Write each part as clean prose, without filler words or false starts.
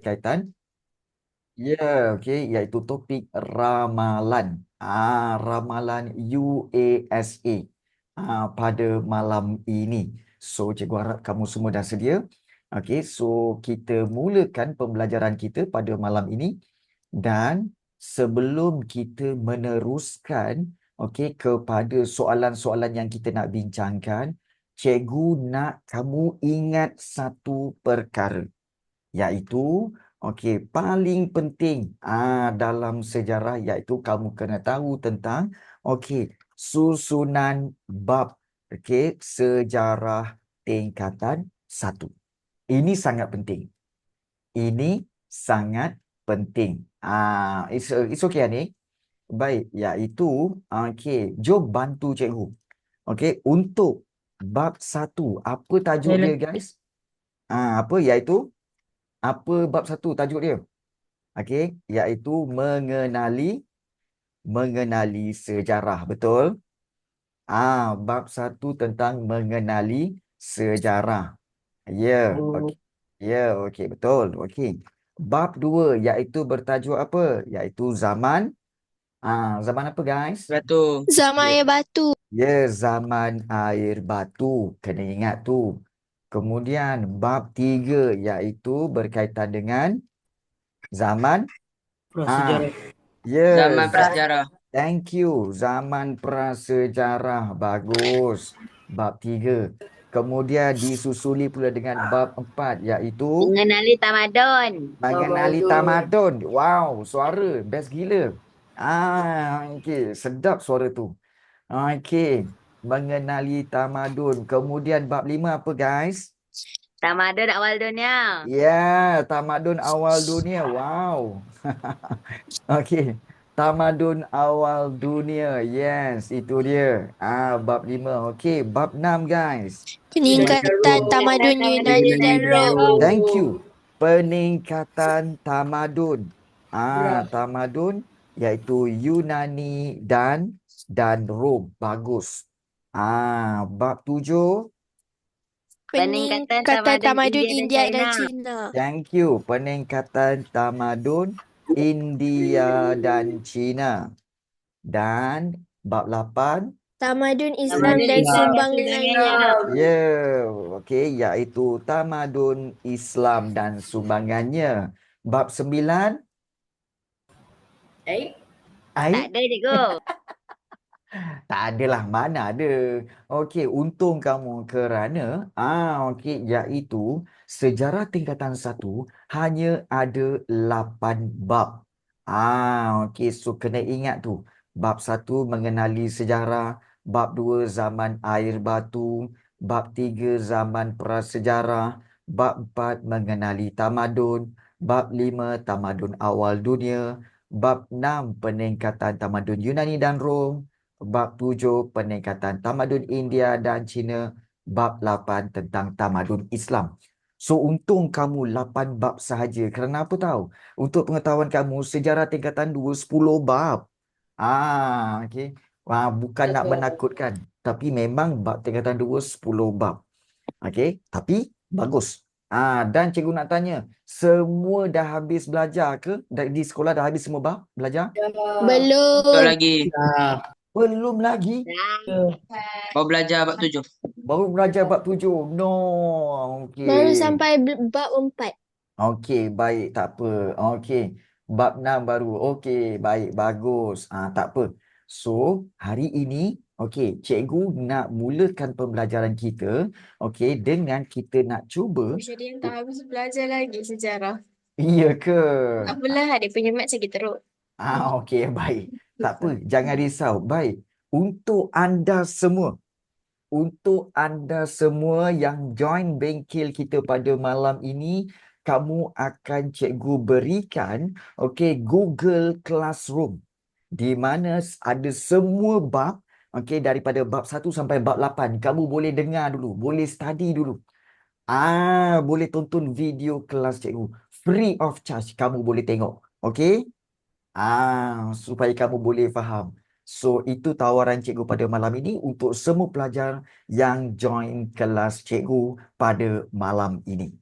berkaitan, iaitu topik ramalan. Ramalan USA pada malam ini. So, cikgu harap kamu semua dah sedia. Okey, so kita mulakan pembelajaran kita pada malam ini. Dan sebelum kita meneruskan kepada soalan-soalan yang kita nak bincangkan, cikgu nak kamu ingat satu perkara, iaitu paling penting dalam sejarah, iaitu kamu kena tahu tentang susunan bab sejarah tingkatan 1. Ini sangat penting. Ini sangat penting. It's okay, Anik. Baik, iaitu jom bantu cikgu. Untuk bab 1, apa tajuk dia, guys? Apa bab 1 tajuk dia? Iaitu mengenali sejarah, betul? Bab 1 tentang mengenali sejarah. Okey, betul. Bab 2 iaitu bertajuk apa? Iaitu zaman apa, guys? Batu. Zaman air batu. Zaman air batu. Kena ingat tu. Kemudian bab 3 iaitu berkaitan dengan zaman Prasejarah. Zaman prasejarah. Thank you. Zaman prasejarah. Bagus. Bab 3. Kemudian disusuli pula dengan bab 4 iaitu mengenali tamadun. mengenali tamadun. Wow, suara best gila. Sedap suara tu. Mengenali tamadun. Kemudian bab 5 apa, guys? Tamadun awal dunia. Tamadun awal dunia. Wow. Tamadun awal dunia. Yes, itu dia. Bab 5. Bab 6, guys. Peningkatan tamadun Yunani dan Rom. Thank you. Peningkatan tamadun. Tamadun iaitu Yunani dan Rom. Bagus. Bab 7. Peningkatan tamadun India dan China. Thank you. Peningkatan tamadun India dan China. Dan bab 8. Tamadun Islam dan sumbangannya. Iaitu tamadun Islam dan sumbangannya. Bab 9. Tak ada, cikgu. Tak adalah, mana ada. Untung kamu kerana iaitu sejarah tingkatan 1 hanya ada 8 bab. So kena ingat tu. Bab 1 mengenali sejarah, bab 2 zaman air batu, bab 3 zaman prasejarah, bab 4 mengenali tamadun, bab 5 tamadun awal dunia, bab 6 peningkatan tamadun Yunani dan Rom, bab 7 peningkatan tamadun India dan China, bab 8 tentang tamadun Islam. So untung kamu 8 bab sahaja. Kerana apa tahu? Untuk pengetahuan kamu, sejarah tingkatan 2 10 bab. Bukan nak menakutkan, tapi memang bab tingkatan 2 10 bab. Tapi bagus. Dan cikgu nak tanya, semua dah habis belajar ke? Di sekolah dah habis semua bab belajar? Belum. Betul lagi. Belum lagi. Kau belajar bab 7. Baru belajar bab 7. No. Baru sampai bab 4. Baik, tak apa. Bab 6 baru. Baik, bagus. Tak apa. So, hari ini, cikgu nak mulakan pembelajaran kita, dengan kita nak cuba. Jadi yang tak habis belajar lagi sejarah. Iya ke? Apalah, dia punya mat sakit teruk. Baik. Tak apa, jangan risau. Baik. Untuk anda semua yang join bengkel kita pada malam ini, kamu akan cikgu berikan Google Classroom, di mana ada semua bab daripada bab 1 sampai bab 8. Kamu boleh dengar dulu, boleh study dulu. Boleh tonton video kelas cikgu free of charge, kamu boleh tengok. Supaya kamu boleh faham. So, itu tawaran cikgu pada malam ini untuk semua pelajar yang join kelas cikgu pada malam ini.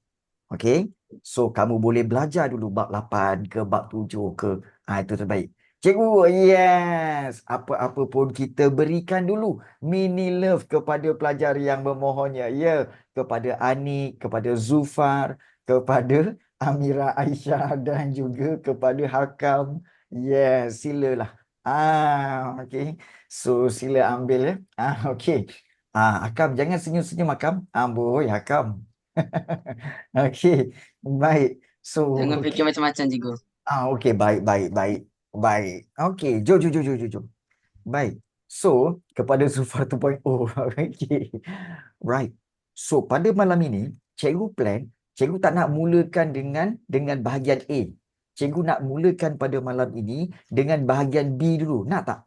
So, kamu boleh belajar dulu bab 8 ke bab 7 ke. Itu terbaik. Cikgu, yes. Apa-apa pun kita berikan dulu mini love kepada pelajar yang memohonnya. Ya, kepada Anik, kepada Zufar, kepada Amira Aisyah dan juga kepada Hakam. Yes, silalah. Okey. So, sila ambil ya. Okey. Hakam, jangan senyum-senyum Hakam. Amboi, Hakam. Okey. Baik. So, Jangan fikir okey. macam-macam, cikgu. Okey, baik, baik, baik. Baik. Okey, jom, jom, jom, jom, jom, jom. Baik. So, kepada Zulfar 2.0. Okey. Right. So, pada malam ini, cikgu plan, cikgu tak nak mulakan dengan bahagian A. Cikgu nak mulakan pada malam ini dengan bahagian B dulu. Nak tak?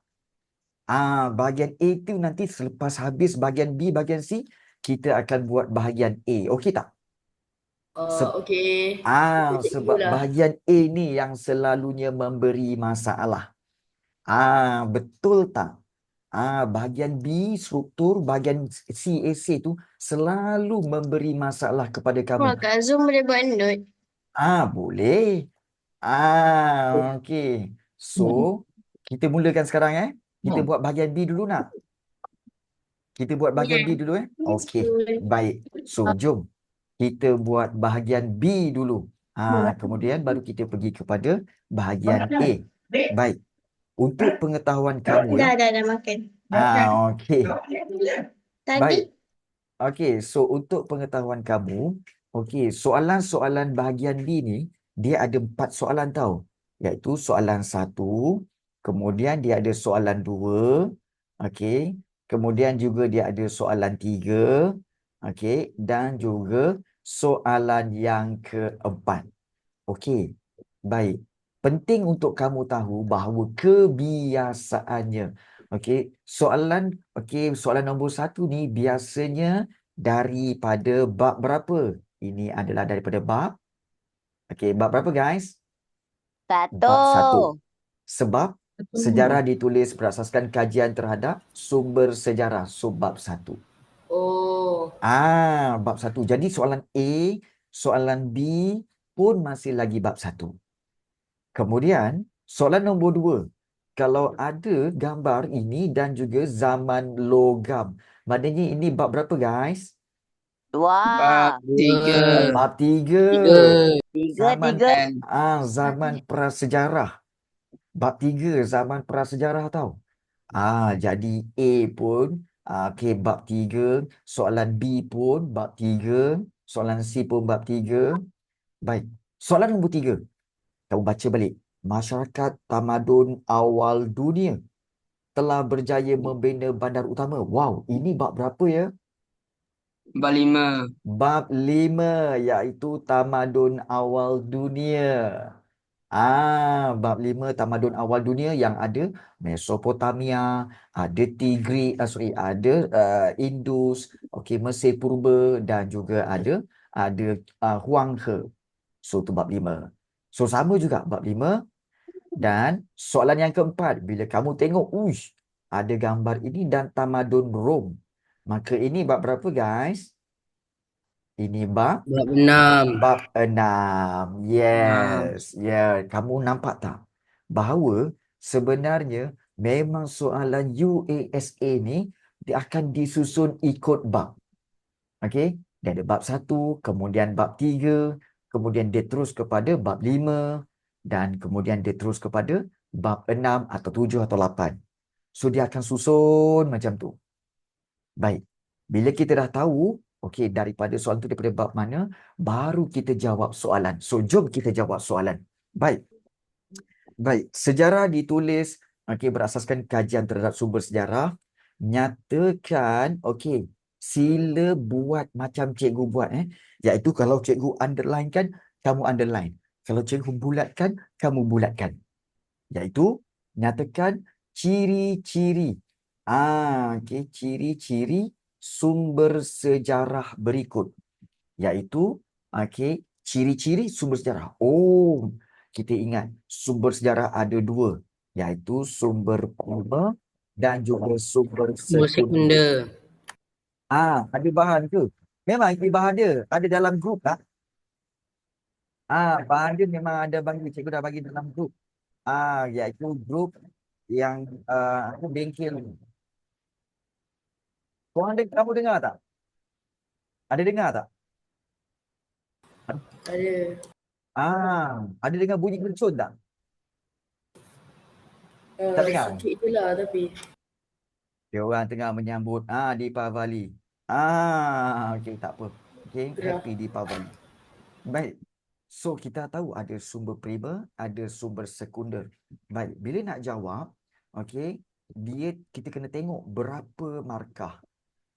Bahagian A tu nanti selepas habis bahagian B, bahagian C, kita akan buat bahagian A. Okey tak? Okey. Sebab bahagian A ni yang selalunya memberi masalah. Betul tak? Bahagian B, struktur, bahagian C, AC tu selalu memberi masalah kepada Wah, kamu. kat Zoom boleh buat note. Boleh. Okey. So, kita mulakan sekarang Kita buat bahagian B dulu nak? Kita buat bahagian B dulu Okey. Baik. So, jom. Kita buat bahagian B dulu. Kemudian baru kita pergi kepada bahagian A. Baik. Untuk pengetahuan kamu Dah makan. Okey. Tadi Baik. Okey, so untuk pengetahuan kamu, okey, soalan-soalan bahagian B ni dia ada 4 soalan tau. Iaitu soalan 1, kemudian dia ada soalan 2, okey, kemudian juga dia ada soalan 3, okey, dan juga soalan yang keempat. Okey. Baik. Penting untuk kamu tahu bahawa kebiasaannya. Okey, soalan nombor 1 ni biasanya daripada bab berapa? Ini adalah daripada bab. Okey, bab berapa guys? Bab 1. Sebab sejarah ditulis berdasarkan kajian terhadap sumber sejarah. So, bab 1. Bab 1. Jadi soalan A, soalan B pun masih lagi bab 1. Kemudian, soalan nombor 2. Kalau ada gambar ini dan juga zaman logam. Maknanya ini bab berapa guys? Bab 3. Bab 3. Zaman, zaman prasejarah. Bab 3 zaman prasejarah tau. Jadi A pun bab 3, soalan B pun bab 3, soalan C pun bab 3. Baik. Soalan nombor 3. Kamu baca balik. Masyarakat tamadun awal dunia telah berjaya membina bandar utama. Wow, ini bab berapa ya? Bab 5. Bab 5, iaitu tamadun awal dunia. Bab 5 tamadun awal dunia yang ada Mesopotamia, ada ada Indus, Mesir Purba dan juga ada Huanghe. So tu bab 5. So sama juga bab 5. Dan soalan yang keempat, bila kamu tengok ada gambar ini dan tamadun Rom, maka ini bab berapa guys? Ini bab 6. Bab 6. Yes. Kamu nampak tak? Bahawa sebenarnya memang soalan UASA ni dia akan disusun ikut bab. Okey? Dia ada bab 1, kemudian bab 3, kemudian dia terus kepada bab 5 dan kemudian dia terus kepada bab 6 atau 7 atau 8. So dia akan susun macam tu. Baik. Bila kita dah tahu daripada soalan tu daripada bab mana, baru kita jawab soalan. So, jom kita jawab soalan. Baik. Sejarah ditulis berasaskan kajian terhadap sumber sejarah. Nyatakan, sila buat macam cikgu buat. Iaitu kalau cikgu underline kan, kamu underline. Kalau cikgu bulatkan, kamu bulatkan. Iaitu, nyatakan ciri-ciri. Ciri-ciri sumber sejarah berikut, iaitu ciri-ciri sumber sejarah. Kita ingat sumber sejarah ada 2, iaitu sumber primer dan juga sumber sekunder. Ada bahan ke? Memang ada bahan dia. Ada dalam grup tak? Bahan dia memang ada bagi, cikgu dah bagi dalam grup. Iaitu grup yang apa, bengkel. Kamu dengar tak? Ada dengar tak? Ada. Ada dengar bunyi kencun tak? Tak dengar? Sikit je lah tapi. Dia orang tengah menyambut Deepavali. Okey, tak apa. Okey, Gerah. happy Deepavali. Baik. So kita tahu ada sumber primer, ada sumber sekunder. Baik, bila nak jawab, okey, kita kena tengok berapa markah.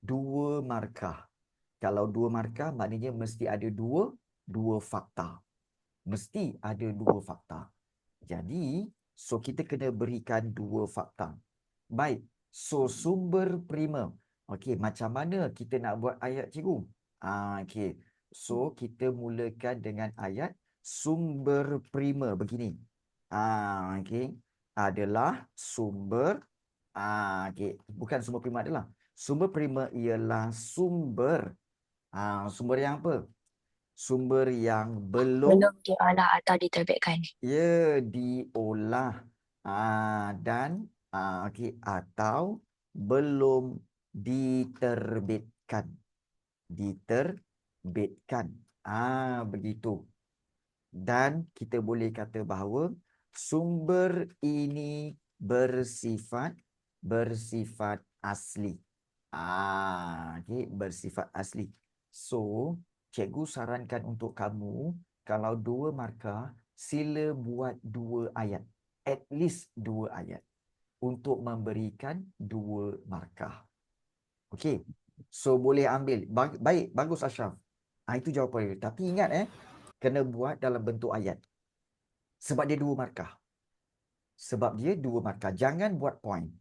2 markah. Kalau 2 markah maknanya mesti ada dua fakta. Mesti ada 2 fakta. Jadi, so kita kena berikan 2 fakta. Baik. So sumber primer. Okey, macam mana kita nak buat ayat, cikgu? Okey. So kita mulakan dengan ayat sumber primer begini. Okey. Adalah sumber okey, bukan sumber primer adalah. Sumber primer ialah sumber sumber yang apa? Sumber yang belum diolah atau diterbitkan. diolah dan okey, atau belum diterbitkan. Begitu. Dan kita boleh kata bahawa sumber ini bersifat asli. Okey, bersifat asli. So, cikgu sarankan untuk kamu, kalau 2 markah, sila buat 2 ayat. At least 2 ayat. Untuk memberikan 2 markah. Okey. So, boleh ambil. Baik, bagus Ashraf. Itu jawapan dia. Tapi ingat kena buat dalam bentuk ayat. Sebab dia 2 markah. Jangan buat point.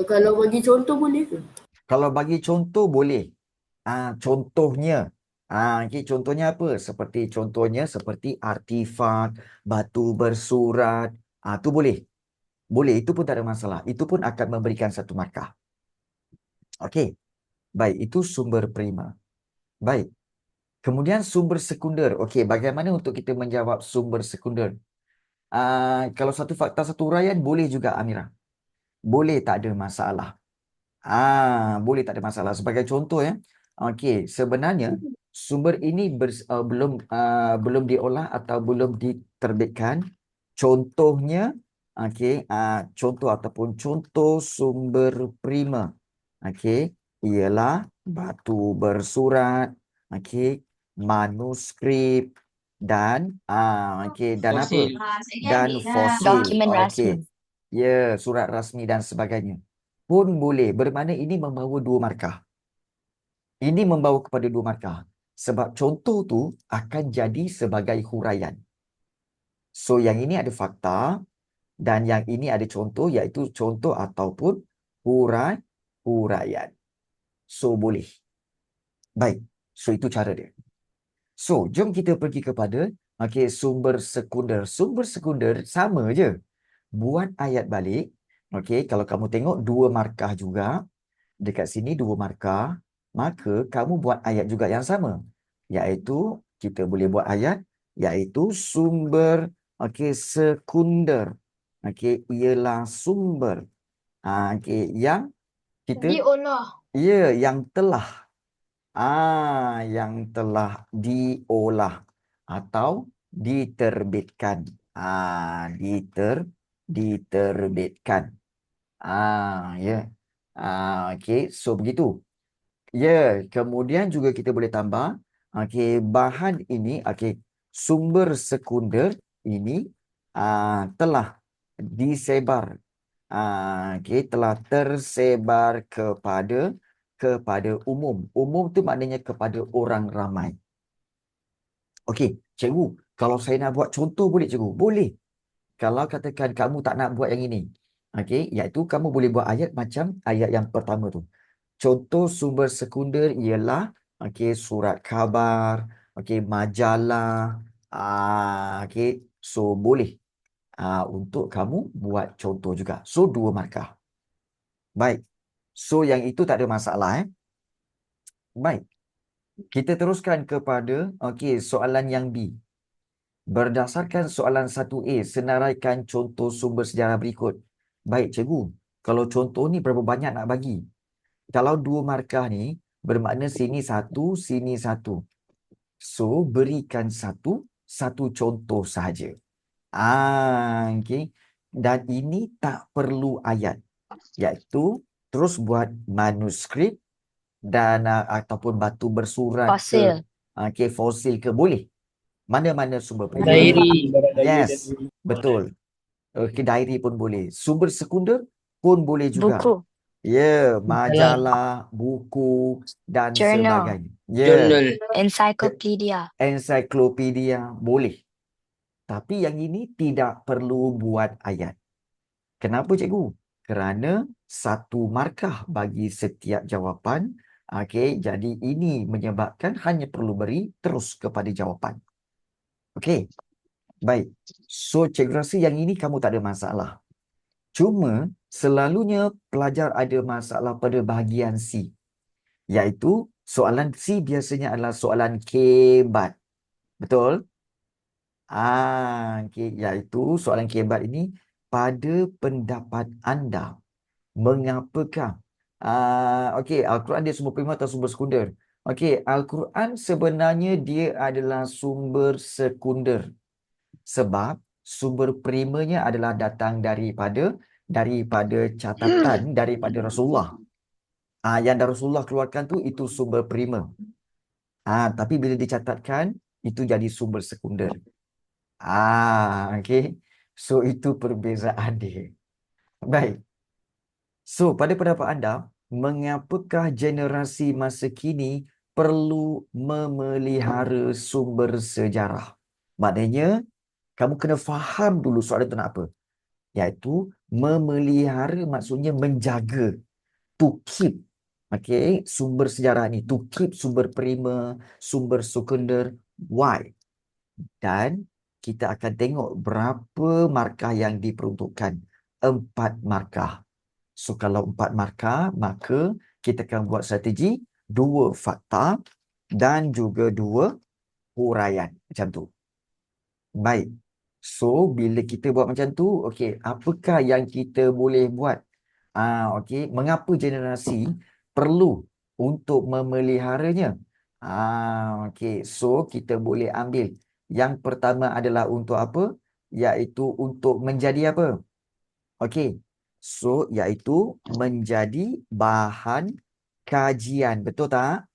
Kalau bagi contoh boleh ke? Kalau bagi contoh boleh. Contohnya. Okay, contohnya apa? Seperti artifak, batu bersurat. Tu boleh. Boleh, itu pun tak ada masalah. Itu pun akan memberikan 1 markah. Okey. Baik, itu sumber primer. Baik. Kemudian sumber sekunder. Okey, bagaimana untuk kita menjawab sumber sekunder? Kalau 1 fakta 1 huraian boleh juga, Amira. Boleh, tak ada masalah. Boleh, tak ada masalah. Sebagai contoh okey, sebenarnya sumber ini belum diolah atau belum diterbitkan. Contohnya, okey, contoh sumber primer, okey, ialah batu bersurat, okey, manuskrip dan okey, dan Fosil. apa? Dan fosil. Dokumen rasmi. Ya, surat rasmi dan sebagainya. Pun boleh. Bermakna ini membawa 2 markah. Ini membawa kepada 2 markah. Sebab contoh tu akan jadi sebagai huraian. So, yang ini ada fakta dan yang ini ada contoh, iaitu contoh ataupun huraian. So, boleh. Baik. So, itu cara dia. So, jom kita pergi kepada sumber sekunder. Sumber sekunder sama je. Buat ayat balik. Okey, kalau kamu tengok 2 markah juga. Dekat sini 2 markah. Maka kamu buat ayat juga yang sama. Iaitu, kita boleh buat ayat. Iaitu sumber sekunder. Okey, ialah sumber. Yang kita... Diolah. Ya, yang telah. Yang telah diolah. Atau diterbitkan. Diterbitkan. Ya. Okey, so begitu. Ya, kemudian juga kita boleh tambah bahan ini, sumber sekunder ini telah disebar. Telah tersebar kepada umum. Umum tu maknanya kepada orang ramai. Okey, cikgu, kalau saya nak buat contoh boleh, cikgu? Boleh. Kalau katakan kamu tak nak buat yang ini, iaitu kamu boleh buat ayat macam ayat yang pertama tu. Contoh sumber sekunder ialah surat khabar, majalah. So boleh untuk kamu buat contoh juga. So 2 markah. Baik. So yang itu tak ada masalah. Baik. Kita teruskan kepada soalan yang B. Berdasarkan soalan 1A, senaraikan contoh sumber sejarah berikut. Baik, cikgu. Kalau contoh ni berapa banyak nak bagi? Kalau 2 markah ni, bermakna sini 1, sini 1. So, berikan satu contoh sahaja. Okey. Dan ini tak perlu ayat. Iaitu, terus buat manuskrip dan ataupun batu bersurat Fosil. ke fosil ke, boleh. Mana-mana sumber pertama. Diary. Yes, betul. Okey, diary pun boleh. Sumber sekunder pun boleh juga. Buku. Ya, majalah, buku dan Journal. sebagainya. Ya, Journal. Encyclopedia. ensiklopedia boleh. Tapi yang ini tidak perlu buat ayat. Kenapa, cikgu? Kerana 1 markah bagi setiap jawapan. Okey, jadi ini menyebabkan hanya perlu beri terus kepada jawapan. Okey. Baik. So, cikgu rasa yang ini kamu tak ada masalah. Cuma, selalunya pelajar ada masalah pada bahagian C. Iaitu, soalan C biasanya adalah soalan kebat. Betul? Iaitu soalan kebat ini, pada pendapat anda, mengapakah Al-Quran dia sumber primer atau sumber sekunder? Al-Quran sebenarnya dia adalah sumber sekunder. Sebab sumber primernya adalah datang daripada catatan daripada Rasulullah. Yang Rasulullah keluarkan tu itu sumber primer. Tapi bila dicatatkan itu jadi sumber sekunder. Okey. So itu perbezaan dia. Baik. So pada pendapat anda, mengapakah generasi masa kini perlu memelihara sumber sejarah? Maknanya kamu kena faham dulu soalan itu nak apa. Iaitu memelihara maksudnya menjaga. To keep. Sumber sejarah ni. To keep sumber primer, sumber sekunder. Why? Dan kita akan tengok berapa markah yang diperuntukkan. 4 markah. So kalau 4 markah, maka kita akan buat strategi 2 fakta dan juga 2 huraian. Macam tu. Baik. So, bila kita buat macam tu, apakah yang kita boleh buat? Mengapa generasi perlu untuk memeliharanya? So kita boleh ambil. Yang pertama adalah untuk apa? Iaitu untuk menjadi apa? So, iaitu menjadi bahan kajian. Betul tak?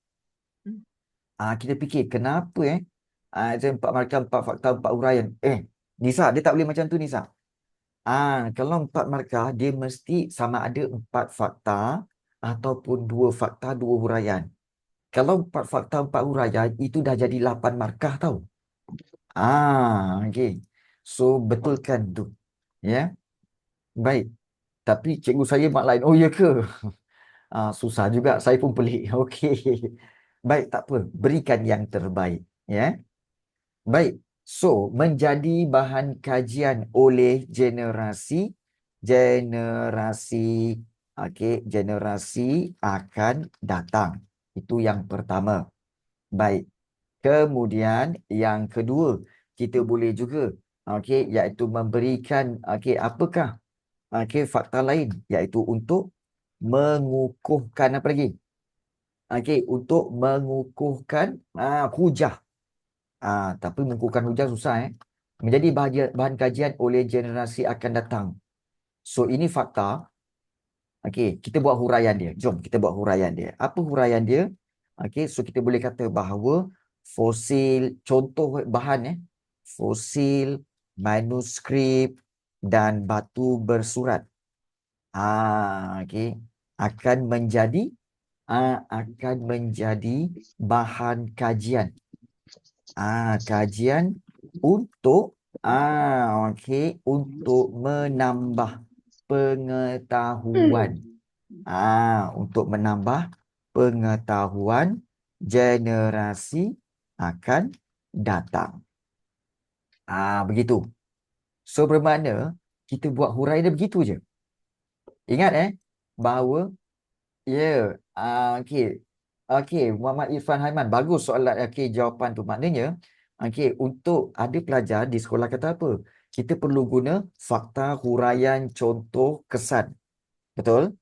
Kita fikir, kenapa ada 4 markah, 4 fakta, 4 huraian. Nisa, dia tak boleh macam tu, Nisa. Kalau 4 markah, dia mesti sama ada 4 fakta ataupun 2 fakta, 2 huraian. Kalau 4 fakta, 4 huraian, itu dah jadi 8 markah tau. So, betulkan tu. Ya. Baik. Tapi cikgu saya mak lain. Oh, ya ke? Susah juga. Saya pun pelik. Okey. Baik, tak apa. Berikan yang terbaik. Ya. Baik. So, menjadi bahan kajian oleh generasi akan datang. Itu yang pertama. Baik. Kemudian yang kedua, kita boleh juga iaitu memberikan apakah fakta lain, iaitu untuk mengukuhkan apa lagi? Untuk mengukuhkan hujah. Tapi mengukuhkan hujah susah Menjadi bahan kajian oleh generasi akan datang. So ini fakta. Kita buat huraian dia. Jom kita buat huraian dia. Apa huraian dia? So kita boleh kata bahawa fosil, contoh bahan fosil, manuskrip dan batu bersurat. Akan menjadi bahan kajian. Kajian untuk untuk menambah pengetahuan. Untuk menambah pengetahuan generasi akan datang. Begitu. So bermakna kita buat huraian dia begitu je. Ingat bahawa Okey, Muhammad Irfan Haiman. Bagus soalan, okey, jawapan tu. Maknanya, okey, untuk ada pelajar di sekolah kata apa? Kita perlu guna fakta, huraian, contoh, kesan. Betul?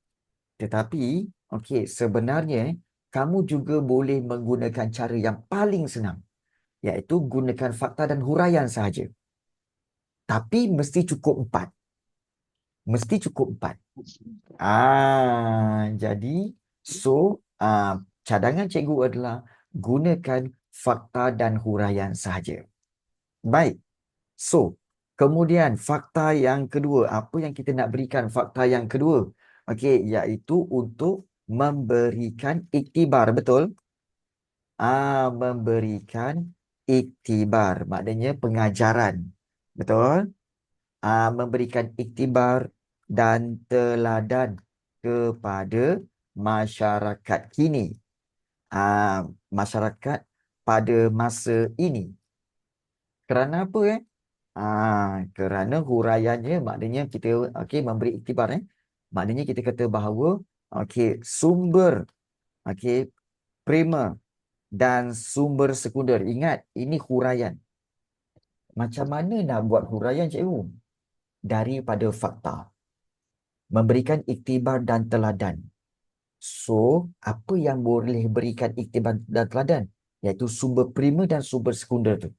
Tetapi, okey, sebenarnya kamu juga boleh menggunakan cara yang paling senang, iaitu gunakan fakta dan huraian sahaja. Tapi mesti cukup 4. Mesti cukup 4. Jadi, cadangan cikgu adalah gunakan fakta dan huraian sahaja. Baik. So, kemudian fakta yang kedua, apa yang kita nak berikan fakta yang kedua? Okey, iaitu untuk memberikan iktibar, betul? Memberikan iktibar, maknanya pengajaran. Betul? Memberikan iktibar dan teladan kepada masyarakat kini. Masyarakat pada masa ini. Kerana apa kerana huraiannya maknanya kita memberi iktibar maknanya kita kata bahawa sumber primer dan sumber sekunder. Ingat, ini huraian. Macam mana nak buat huraian, cikgu? Daripada fakta. Memberikan iktibar dan teladan. So, apa yang boleh berikan iktibar dan teladan? Iaitu sumber primer dan sumber sekunder tu.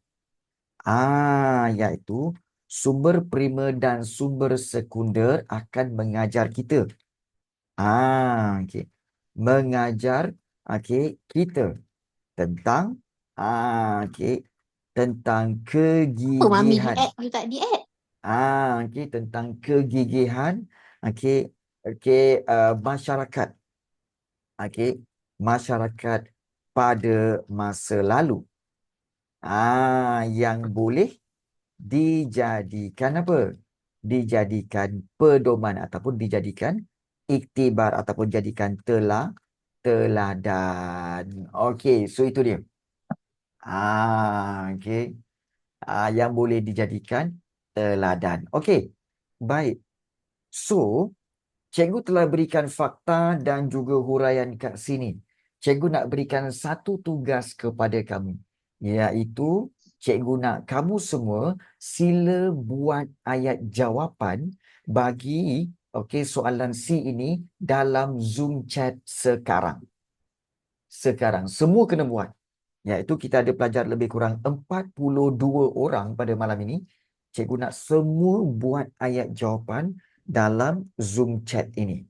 Iaitu sumber primer dan sumber sekunder akan mengajar kita. Mengajar kita tentang tentang kegigihan. You tak di add. Tentang kegigihan masyarakat. Masyarakat pada masa lalu. Yang boleh dijadikan apa? Dijadikan pedoman ataupun dijadikan iktibar ataupun jadikan teladan. Okey, so itu dia. Yang boleh dijadikan teladan. Okey. Baik. So, cikgu telah berikan fakta dan juga huraian kat sini. Cikgu nak berikan satu tugas kepada kamu, iaitu cikgu nak kamu semua sila buat ayat jawapan bagi soalan C ini dalam Zoom chat sekarang. Semua kena buat. Iaitu kita ada pelajar lebih kurang 42 orang pada malam ini. Cikgu nak semua buat ayat jawapan dalam Zoom chat ini.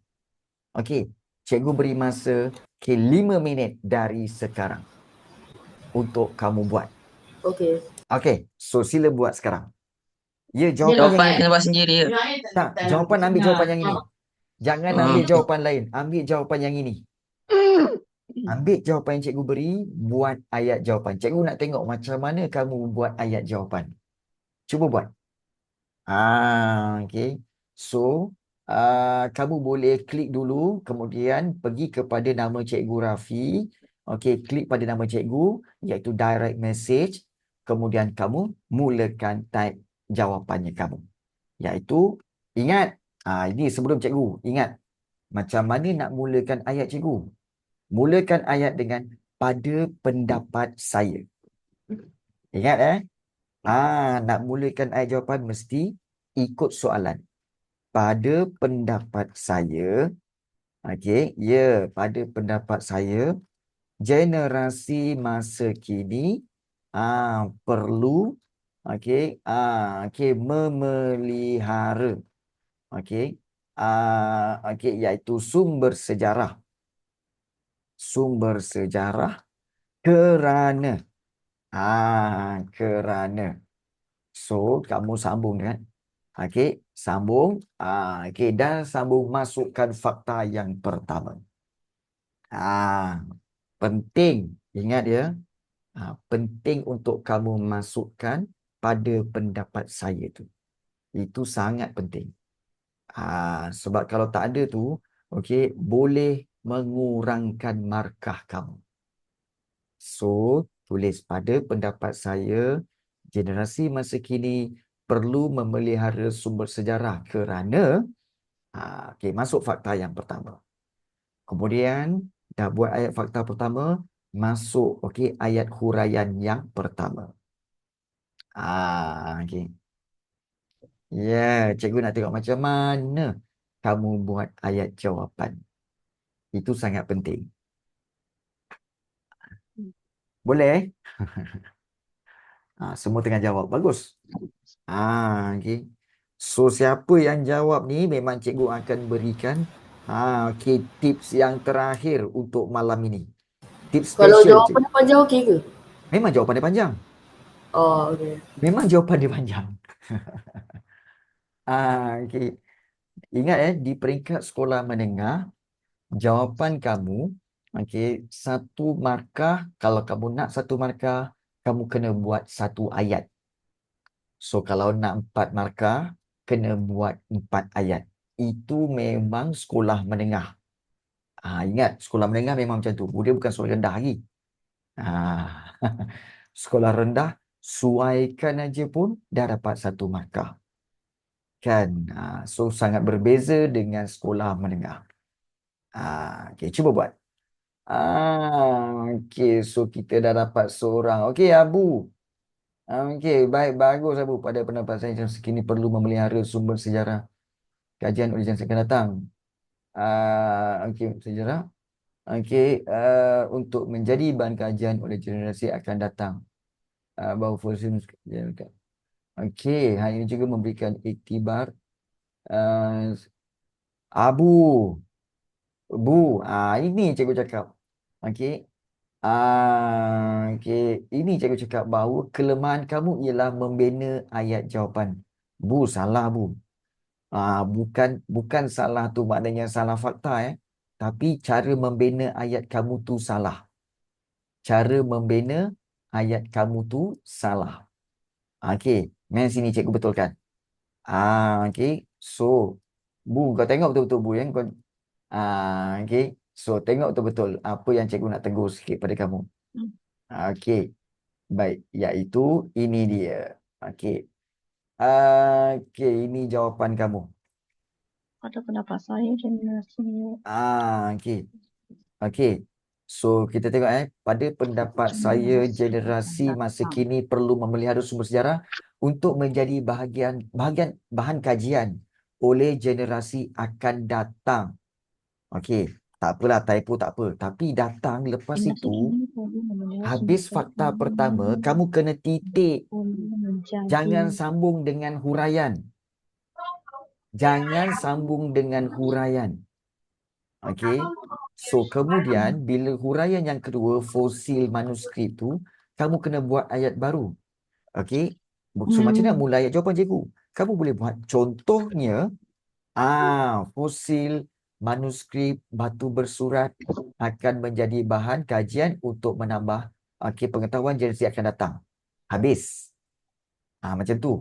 Okey, cikgu beri masa 5 minit dari sekarang untuk kamu buat. Okey. Okey, so sila buat sekarang. Ya, jawapan yang Jawapan ini. kena buat sendiri ya. Tak, jawapan ambil jawapan yang ini. Jangan ambil jawapan lain, ambil jawapan yang ini. Ambil jawapan yang cikgu beri, buat ayat jawapan. Cikgu nak tengok macam mana kamu buat ayat jawapan. Cuba buat. Okey. So, kamu boleh klik dulu, kemudian pergi kepada nama Cikgu Rafi. Okey, klik pada nama cikgu, iaitu direct message. Kemudian kamu mulakan type jawapannya kamu. Iaitu, ingat, ini sebelum cikgu, ingat macam mana nak mulakan ayat cikgu. Mulakan ayat dengan pada pendapat saya. Ingat nak mulakan ayat jawapan mesti ikut soalan. Pada pendapat saya, pada pendapat saya, generasi masa kini perlu memelihara iaitu sumber sejarah. Sumber sejarah kerana kerana. So, kamu sambung kan? Sambung. Dan sambung masukkan fakta yang pertama. Penting. Ingat ya. Penting untuk kamu masukkan pada pendapat saya tu. Itu sangat penting. Sebab kalau tak ada tu, boleh mengurangkan markah kamu. So, tulis pada pendapat saya, generasi masa kini perlu memelihara sumber sejarah kerana masuk fakta yang pertama. Kemudian Dah buat ayat fakta pertama, masuk okey ayat huraian yang pertama. Okey. Ya, cikgu nak tengok macam mana kamu buat ayat jawapan. Itu sangat penting. Boleh? Semua tengah jawab. Bagus. Okey. So, siapa yang jawab ni memang cikgu akan berikan okey, tips yang terakhir untuk malam ini. Tips Kalau special. jawapan dia panjang okey ke? Memang jawapan dia panjang. Oh, okey. Memang jawapan dia panjang. Okey. Ingat di peringkat sekolah menengah, jawapan kamu, okey, 1 markah. Kalau kamu nak 1 markah, kamu kena buat 1 ayat. So, kalau nak 4 markah, kena buat 4 ayat. Itu memang sekolah menengah. Ingat, sekolah menengah memang macam tu. Dia bukan sekolah rendah lagi. Sekolah rendah, suaikan aja pun dah dapat 1 markah. Kan? So, sangat berbeza dengan sekolah menengah. Okey, cuba buat. Okey, so kita dah dapat seorang. Okey, Abu. Okey, baik, bagus Abu. Pada pendapat saya, kini perlu memelihara sumber sejarah kajian oleh generasi akan datang. Okey, sejarah. Okey, untuk menjadi bahan kajian oleh generasi akan datang. Bahawa fosil. Okey, hal ini juga memberikan iktibar. Abu. Bu, ini cikgu cakap. Okey. Okey, ini cikgu cakap bahawa kelemahan kamu ialah membina ayat jawapan. Bu, salah Bu. Bukan salah tu maknanya salah fakta tapi cara membina ayat kamu tu salah. Cara membina ayat kamu tu salah. Okey, main sini cikgu betulkan. Okey. So, Bu, kau tengok betul-betul Bu ya. Kau okey. So, tengok betul-betul apa yang cikgu nak tegur sikit pada kamu. Okey. Baik, iaitu ini dia. Okey. Okey, ini jawapan kamu. Pada pendapat saya, generasi Okey. Okey. So, kita tengok pada pendapat saya, generasi masa kini perlu memelihara sumber sejarah untuk menjadi bahan kajian oleh generasi akan datang. Okey. Tak apalah, typo tak apa. Tapi datang lepas itu, habis fakta pertama, kamu kena titik. Jangan sambung dengan huraian. Jangan sambung dengan huraian. Okey. So, kemudian bila huraian yang kedua, fosil manuskrip tu, kamu kena buat ayat baru. Okey. So, macam mana mula ayat jawapan cikgu? Kamu boleh buat contohnya, fosil manuskrip batu bersurat akan menjadi bahan kajian untuk menambah pengetahuan generasi akan datang. Habis. Macam tu.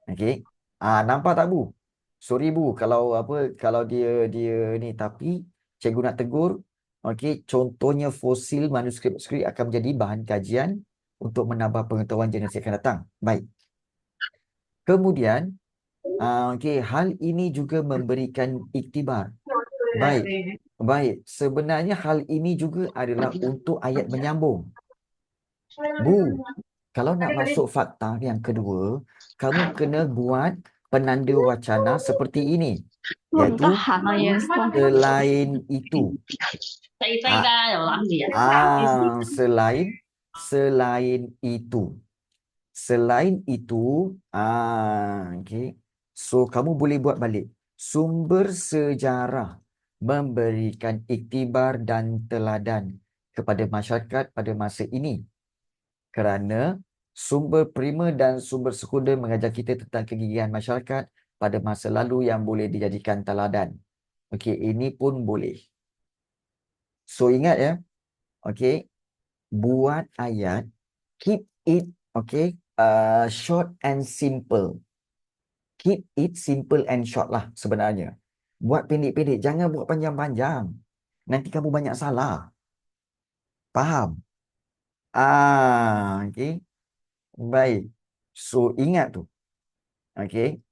Okey. Nampak tak Bu? Sorry Bu kalau dia ni, tapi cikgu nak tegur. Okey, contohnya fosil manuskrip akan menjadi bahan kajian untuk menambah pengetahuan generasi akan datang. Baik. Kemudian okey, hal ini juga memberikan iktibar. Baik. Baik, sebenarnya hal ini juga adalah untuk ayat menyambung. Bu, kalau nak masuk fakta yang kedua, kamu kena buat penanda wacana seperti ini. Iaitu selain itu. Selain itu. Selain itu, okey. So, kamu boleh buat balik. Sumber sejarah memberikan iktibar dan teladan kepada masyarakat pada masa ini. Kerana sumber primer dan sumber sekunder mengajar kita tentang kegigihan masyarakat pada masa lalu yang boleh dijadikan teladan. Okey, ini pun boleh. So, ingat okey, buat ayat, keep it, okey, short and simple. Keep it simple and short lah sebenarnya. Buat pendek-pendek, jangan buat panjang-panjang. Nanti kamu banyak salah. Faham? Okey. Baik. So, ingat tu. Okey.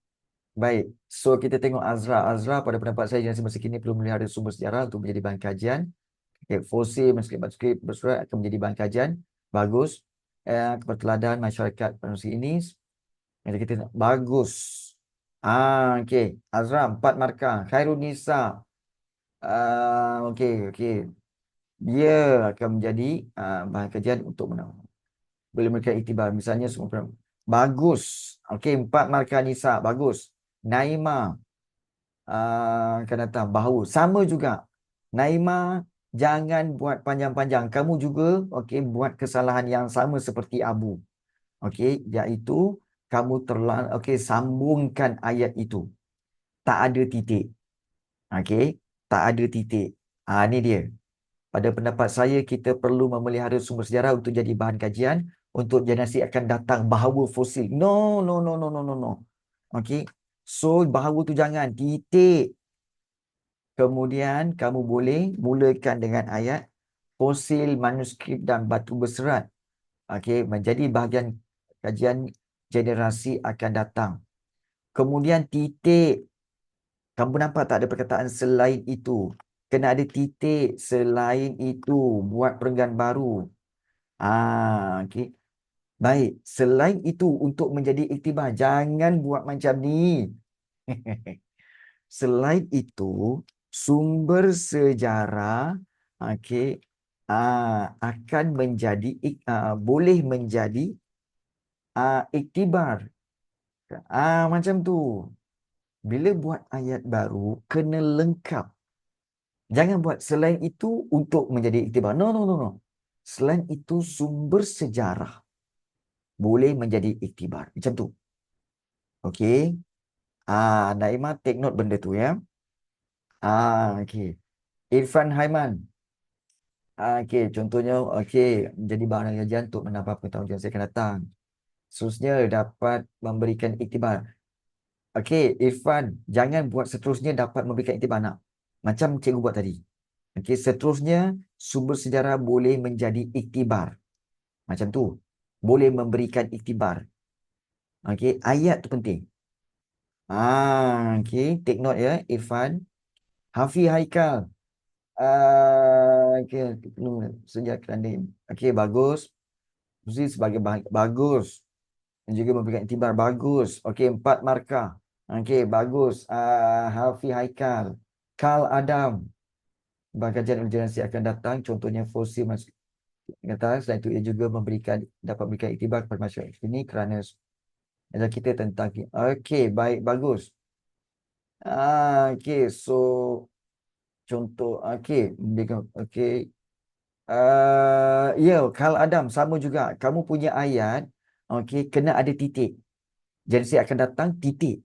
Baik. So, kita tengok Azra. Azra, pada pendapat saya, generasi masa kini perlu melihara sumber sejarah untuk menjadi bahan kajian Okay, fosil manuskrip bersurat akan menjadi bahan kajian. Bagus. Keperteladan masyarakat manusia ini. Jadi kita nak bagus. Okey. Azram 4 markah. Khairunisa. Okey. Dia akan menjadi bahan kajian untuk menang. Boleh memberikan iktibar. Misalnya semua bagus. Okey, 4 markah Nisa. Bagus. Naima akan datang. Bahu. Sama juga. Naima, jangan buat panjang-panjang. Kamu juga buat kesalahan yang sama seperti Abu. Okey, iaitu kamu sambungkan ayat itu. Tak ada titik. Okey, tak ada titik. Ni dia. Pada pendapat saya, kita perlu memelihara sumber sejarah untuk jadi bahan kajian untuk generasi akan datang bahawa fosil. No. Okey. So, bahawa tu jangan. Titik. Kemudian, kamu boleh mulakan dengan ayat fosil, manuskrip dan batu berserat. Okey, menjadi bahagian kajian generasi akan datang. Kemudian, titik. Kamu nampak tak ada perkataan selain itu? Kena ada titik selain itu. Buat perenggan baru. Okey. Baik. Selain itu untuk menjadi iktibar. Jangan buat macam ni. Selain itu, sumber sejarah akan menjadi boleh menjadi iktibar. Macam tu. Bila buat ayat baru, kena lengkap. Jangan buat selain itu untuk menjadi iktibar. No. Selain itu, sumber sejarah boleh menjadi iktibar. Macam tu. Okey. Naimah, take note benda tu ya. Okey. Irfan Haiman. Okey, contohnya, menjadi bahan kajian untuk menambah pengetahuan generasi akan datang. Seterusnya dapat memberikan iktibar. Okey, Irfan, jangan buat seterusnya dapat memberikan iktibar nak. Macam cikgu buat tadi. Okey, seterusnya sumber sejarah boleh menjadi iktibar. Macam tu. Boleh memberikan iktibar. Okey, ayat tu penting. Okey, take note ya, Irfan. Hafiz Haikal. Sejak kerana. Okey, bagus. Mesti sebagai bahan. Bagus. Dan juga memberikan iktibar. Bagus. Okey, 4 markah. Okey, bagus. Hafiz Haikal. Carl Adam. Bahan kajian generasi akan datang. Contohnya fosil masuk. Selain itu, ia juga dapat memberikan iktibar kepada masyarakat ini kerana kita tentang. Okey, baik. Bagus. Okey, so contoh. Okey. Carl Adam sama juga. Kamu punya ayat, kena ada titik. Generasi akan datang, titik.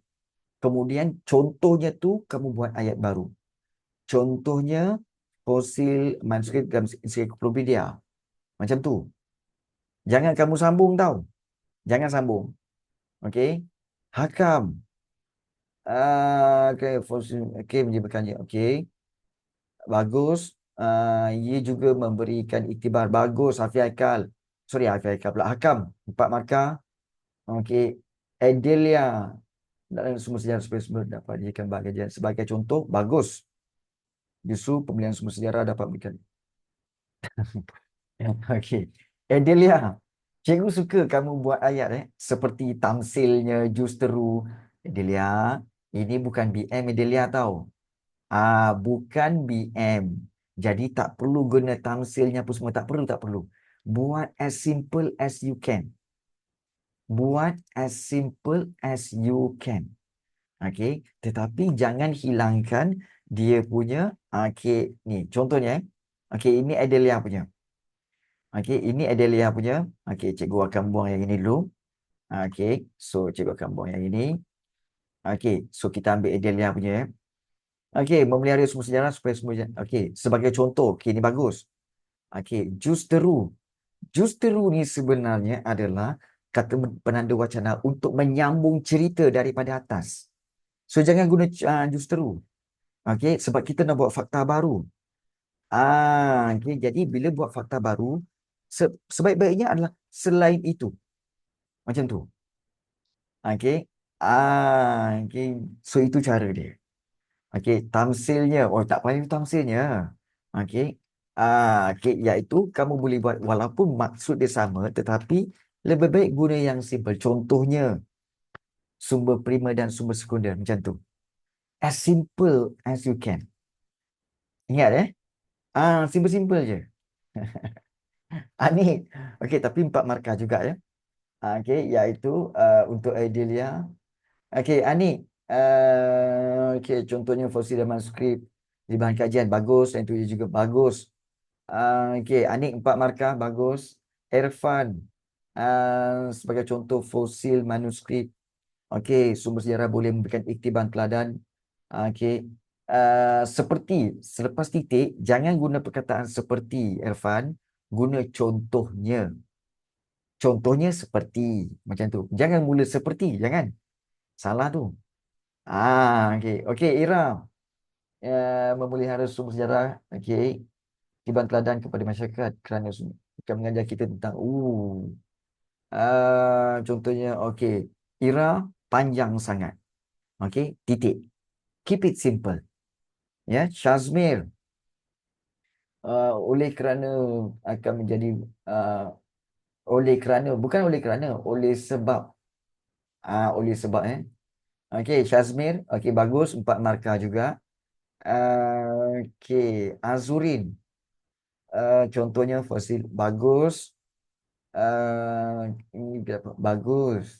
Kemudian contohnya tu kamu buat ayat baru. Contohnya fosil manuskrip dalam ensiklopedia. Macam tu. Jangan kamu sambung tau. Jangan sambung. Okey. Hakam. Fosil. Menyebabkannya. Okey. Bagus. Ia juga memberikan iktibar. Bagus, Hafiz Haikal. Hafiz Haikal pula. Hakam. 4 markah. Okey. Adelia. Dalam sumber sejarah supaya dapat dijadikan bahagian. Sebagai contoh, bagus. Justru pemilihan sumber sejarah dapat berikan. Okey. Adelia. Cikgu suka kamu buat ayat seperti tamsilnya Justeru. Adelia, ini bukan BM Adelia tau. Bukan BM. Jadi tak perlu guna tamsilnya pun semua. Tak perlu. Buat as simple as you can. Buat as simple as you can. Okey. Tetapi jangan hilangkan dia punya. Ni contohnya. Ini Adelia punya. Ini Adelia punya. Cikgu akan buang yang ini dulu. So cikgu akan buang yang ini. So kita ambil Adelia punya ya. Memelihara sumber sejarah supaya semua. Sebagai contoh, ini bagus. Justeru. Justeru ni sebenarnya adalah kata penanda wacana untuk menyambung cerita daripada atas. So jangan guna justeru. Sebab kita nak buat fakta baru. Jadi bila buat fakta baru, sebaik-baiknya adalah selain itu. Macam tu. So itu cara dia. Tamsilnya. Tak payah tamsilnya. Okey, iaitu kamu boleh buat walaupun maksud dia sama tetapi lebih baik guna yang simple. Contohnya sumber primer dan sumber sekunder macam tu. As simple as you can. Ingat simple-simple je. Ni okey tapi 4 markah juga ya. Okey, iaitu untuk Adelia. Okey, Ani. Okey, contohnya fosil dan manuskrip di bahan kajian bagus, yang tu juga bagus. Okey, Anik 4 markah bagus. Irfan sebagai contoh fosil manuskrip. Okey, sumber sejarah boleh memberikan iktibar teladan. Okey. Seperti selepas titik jangan guna perkataan seperti Irfan, guna contohnya. Contohnya seperti macam tu. Jangan mula seperti, jangan. Salah tu. Okey. Okey, Ira. Memelihara sumber sejarah. Okey. Iktibar teladan kepada masyarakat kerana akan mengajar kita tentang contohnya okey. Ira panjang sangat. Okey, titik. Keep it simple. Ya, Syazmir oleh kerana akan menjadi oleh sebab okey, Syazmir okey bagus 4 markah juga. Okey, Azurin contohnya fosil bagus. Ini berapa? Bagus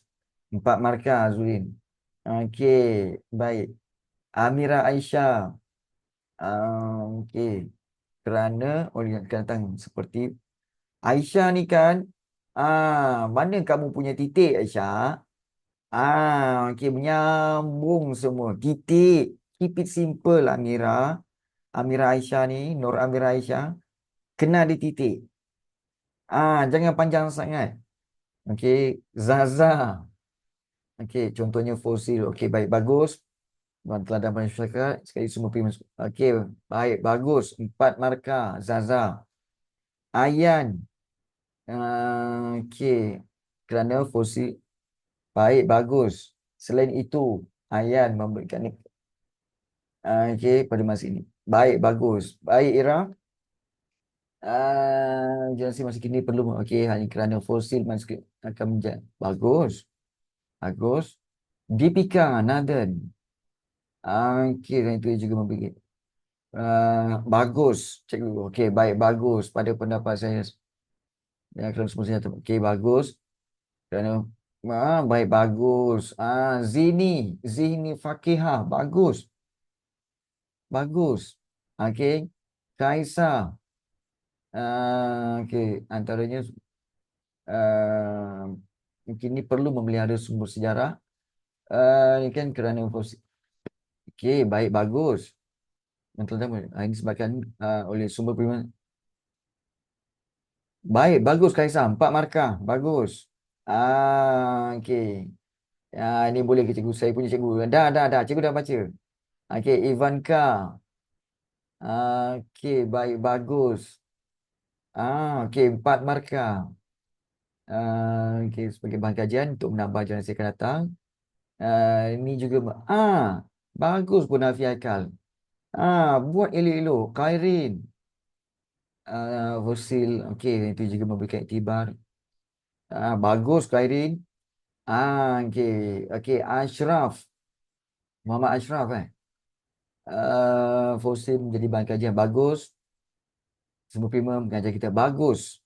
4 markah Azurin. Okey, baik. Amira Aisyah okey, kerana oleh datang seperti Aisyah ni kan mana kamu punya titik Aisyah? Okey, menyambung semua. Titik. Keep it simple Amira. Amira Aisyah ni, Nur Amira Aisyah. Kena di titik. Jangan panjang sangat. Okey, Zaza. Okey, contohnya fosil. Okey, baik, bagus. Teladan masyarakat. Sekali semua primus. Okey, baik, bagus. 4 markah. Zaza. Ayan. Okey, kerana fosil. Baik, bagus. Selain itu, Ayan memberikan okey, pada masa ini. Baik, bagus. Baik, Ira. Generasi masa kini perlu okey, hanya kerana fosil manuskrip akan menjadi bagus. Bagus. Deepika Nathan. Okey, dan itu juga memberi bagus. Cikgu. Okey, baik, bagus. Pada pendapat saya. Ya, kerana semua saya okey, bagus. Kerana baik, bagus. Zihni Fakihah. Bagus. Bagus. Okey. Kaisar. Okey. Antaranya mungkin ini perlu memelihara sumber sejarah. Ini kan kerana okey, baik, bagus. Ini disebabkan oleh sumber primer. Baik, bagus Kaisar. 4 markah. Bagus. Okey. Ini boleh ke cikgu? Saya punya cikgu. Dah. Cikgu dah baca. Okey, Ivanka. Okey, baik, bagus. Okey, 4 markah. Okey, sebagai bahan kajian untuk menambah generasi akan datang. Ini juga bagus pun Nafi Haikal. Buat elok-elok. Kairin. Fosil. Okey, itu juga memberikan iktibar. Bagus Kairin. Okey, Ashraf. Muhammad Ashraf fosil menjadi bahan kajian. Bagus. Semua primer mengajar kita. Bagus.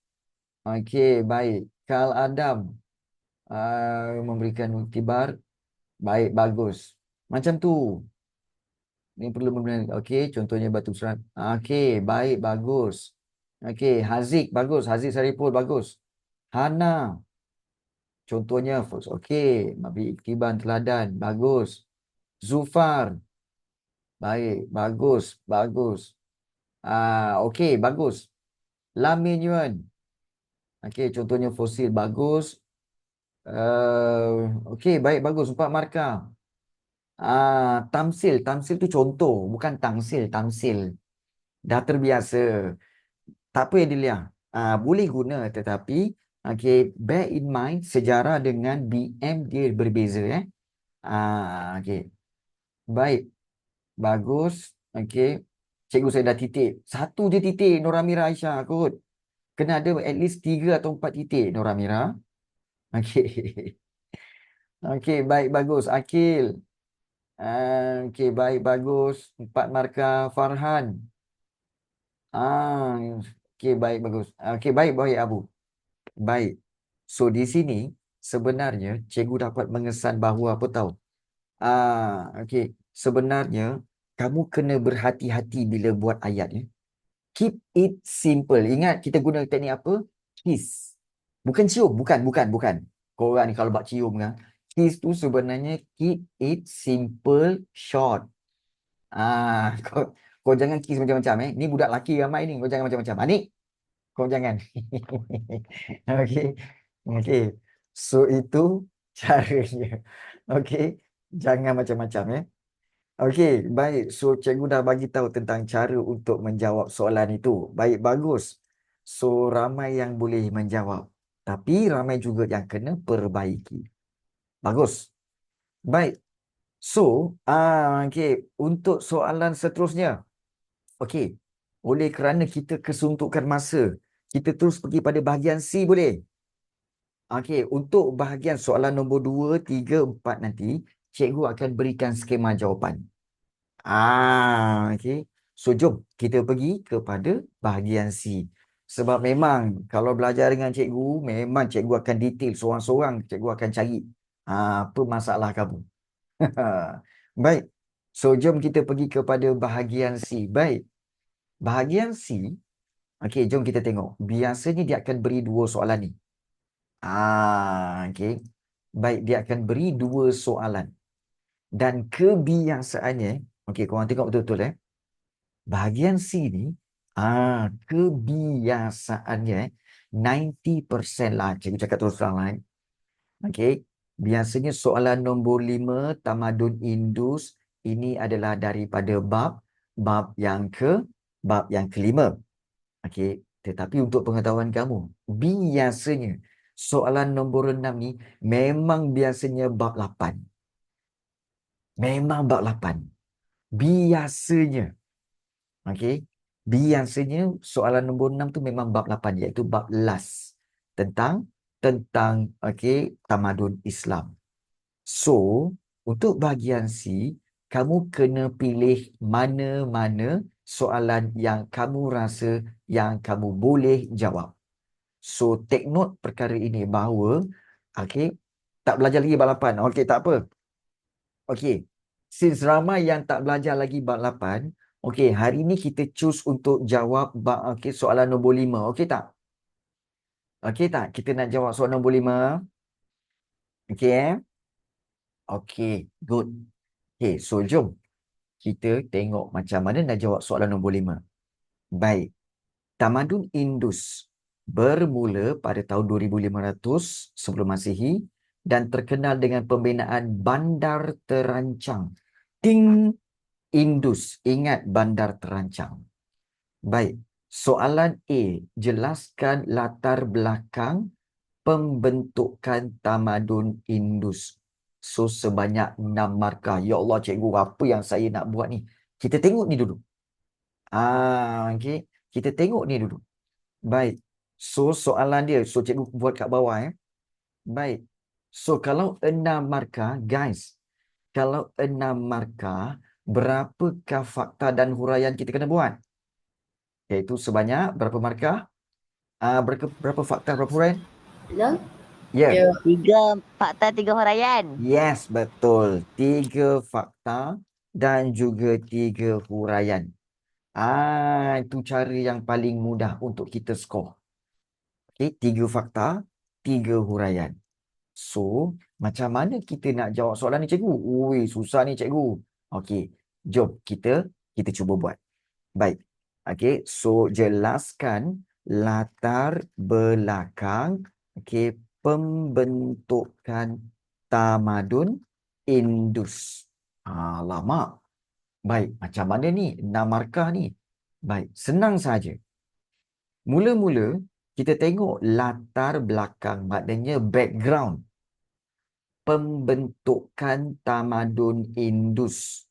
Okey, baik. Karl Adam memberikan iktibar. Baik, bagus. Macam tu. Ini perlu membenarkan. Okey, contohnya batu serat. Okey, baik, bagus. Okey, Haziq, bagus. Haziq Saripul, bagus. Hana. Contohnya, okey, memberi iktibar teladan. Bagus. Zufar. Baik, bagus. Bagus. Okey, bagus. Lamin Yuan. Okey, contohnya fosil. Bagus. Okey, baik, bagus. 4 markah. Tamsil. Tamsil tu contoh. Bukan tangsil. Tamsil. Dah terbiasa. Tak apa Adelia. Boleh guna tetapi okey, bear in mind sejarah dengan BM dia berbeza okey. Baik. Bagus. Okey. Cikgu saya dah titik. Satu je titik Noramira Aisyah kot. Kena ada at least 3 atau 4 titik Noramira. Okey. Okey, baik bagus. Akil. Okey, baik bagus. 4 markah Farhan. Ah, okey, baik bagus. Okey, baik baik Abu. Baik. So di sini sebenarnya cikgu dapat mengesan bahawa apa tahu? Okey. Sebenarnya kamu kena berhati-hati bila buat ayat ya. Keep it simple. Ingat kita guna teknik apa? Kiss. Bukan cium, bukan. Korang ni kalau buat cium kan. Kiss tu sebenarnya keep it simple, short. Kau, kau jangan kiss macam-macam Ni budak lelaki ramai ni, kau jangan macam-macam. Ni kau jangan. Okey. Okey. So itu caranya. Okey. Jangan macam-macam Okey, baik. So cikgu dah bagi tahu tentang cara untuk menjawab soalan itu. Baik, bagus. So ramai yang boleh menjawab, tapi ramai juga yang kena perbaiki. Bagus. Baik. So, okey, untuk soalan seterusnya. Okey. Oleh kerana kita kesuntukan masa, kita terus pergi pada bahagian C boleh? Okey, untuk bahagian soalan nombor 2, 3, 4 nanti, cikgu akan berikan skema jawapan. Okey. So, jom kita pergi kepada bahagian C. Sebab memang kalau belajar dengan cikgu, memang cikgu akan detail. Seorang-seorang cikgu akan cari apa masalah kamu. Baik. So, jom kita pergi kepada bahagian C. Baik. Bahagian C, okey, jom kita tengok. Biasanya dia akan beri 2 soalan ni. Okey. Baik, dia akan beri 2 soalan. Dan kebiasaannya, okey, korang tengok betul-betul bahagian C ni, kebiasaannya 90% lah. Cikgu cakap terus terang lah. Okey. Biasanya soalan nombor 5, Tamadun Indus, ini adalah daripada bab yang kelima. Okey. Tetapi untuk pengetahuan kamu, biasanya soalan nombor 6 ni memang biasanya bab 8. Memang bab 8. Biasanya. Okey. Biasanya soalan nombor 6 tu memang bab 8, iaitu bab last tentang okey, tamadun Islam. So, untuk bahagian C, kamu kena pilih mana-mana soalan yang kamu rasa yang kamu boleh jawab. So, take note perkara ini bahawa okey, tak belajar lagi bab 8. Okey, tak apa. Okey. Since ramai yang tak belajar lagi bab 8, okey, hari ini kita choose untuk jawab soalan nombor 5. Okey tak? Okey tak? Kita nak jawab soalan nombor 5. Okey Okey, good. Okey, so jom kita tengok macam mana nak jawab soalan nombor 5. Baik. Tamadun Indus bermula pada tahun 2500 sebelum Masihi dan terkenal dengan pembinaan bandar terancang. Ting Indus. Ingat bandar terancang. Baik. Soalan A. Jelaskan latar belakang pembentukan tamadun Indus. So, sebanyak 6 markah. Ya Allah, cikgu, apa yang saya nak buat ni? Kita tengok ni dulu. Okey. Kita tengok ni dulu. Baik. So, soalan dia. So, cikgu buat kat bawah Baik. So, kalau 6 markah, guys. Kalau 6 markah, berapakah fakta dan huraian kita kena buat? Iaitu sebanyak berapa markah? Berapa fakta, berapa huraian? 6? Ya. Ya. 3 fakta 3 huraian. Yes, betul. 3 fakta dan juga 3 huraian. Itu cara yang paling mudah untuk kita skor. Okey, 3 fakta, 3 huraian. So, macam mana kita nak jawab soalan ni, cikgu? Ui, susah ni, cikgu. Okey, jom kita cuba buat. Baik. Okey, so jelaskan latar belakang pembentukan tamadun Indus. Lama. Baik, macam mana ni? 6 markah ni. Baik, senang saja. Mula-mula kita tengok latar belakang, maknanya background pembentukan tamadun Indus.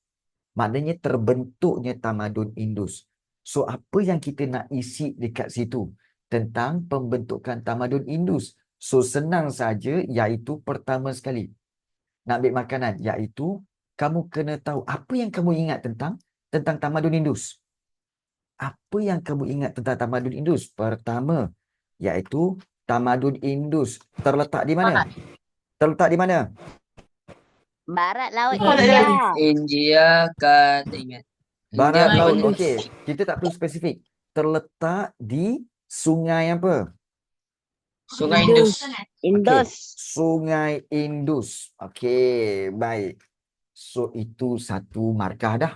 Maknanya terbentuknya tamadun Indus. So, apa yang kita nak isi dekat situ? Tentang pembentukan tamadun Indus. So, senang saja, iaitu pertama sekali. Nak ambil makanan, iaitu kamu kena tahu apa yang kamu ingat tentang tamadun Indus. Apa yang kamu ingat tentang tamadun Indus? Pertama, iaitu tamadun Indus terletak di mana? Terletak di mana? Barat laut India. India. India kata ingat. India Barat laut. Indus. Okey, kita tak perlu spesifik. Terletak di sungai apa? Sungai Indus. Indus. Sungai Indus. Okey, baik. So, itu satu markah dah.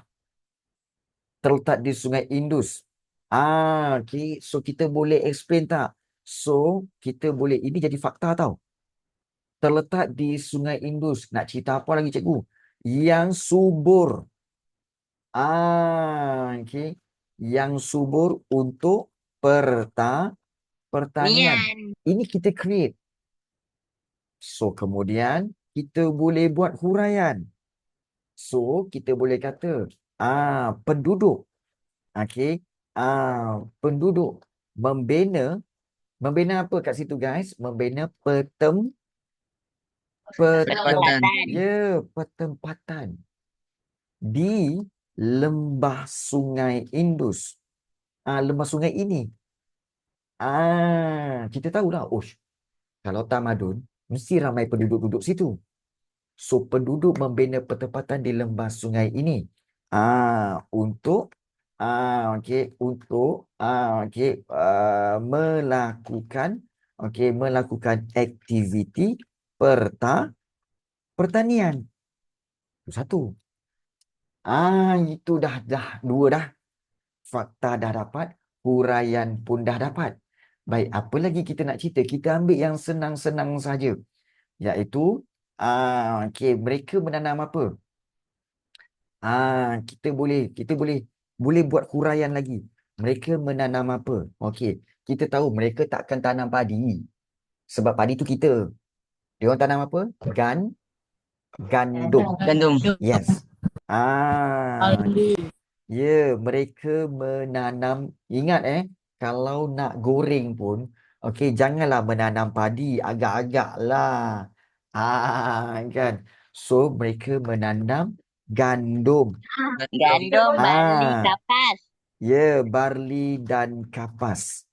Terletak di Sungai Indus. Okey. So, kita boleh explain tak? So, kita boleh, ini jadi fakta tau. Terletak di Sungai Indus. Nak cerita apa lagi, cikgu? Yang subur. Okey. Yang subur untuk pertanian. Ini kita create. So, kemudian kita boleh buat huraian. So, kita boleh kata, penduduk. Okey. Penduduk membina apa kat situ, guys? Membina Pertempatan. pertempatan di lembah Sungai Indus. Lembah sungai ini. Kita tahulah, kalau tamadun, mesti ramai penduduk duduk situ. So, penduduk membina pertempatan di lembah sungai ini. Untuk melakukan aktiviti pertanian. Itu satu. Itu dah dua dah. Fakta dah dapat, huraian pun dah dapat. Baik, apa lagi kita nak cerita? Kita ambil yang senang-senang saja. Iaitu, mereka menanam apa? Kita boleh buat huraian lagi. Mereka menanam apa? Okey, kita tahu mereka takkan tanam padi. Sebab padi tu kita. Dia orang tanam apa? Gandum. Gandum. Yes. Mereka menanam. Ingat kalau nak goreng pun, okey, janganlah menanam padi, agak-agak lah. Kan. So, mereka menanam gandum. Gandum, barley, Ah. kapas. Barley dan kapas.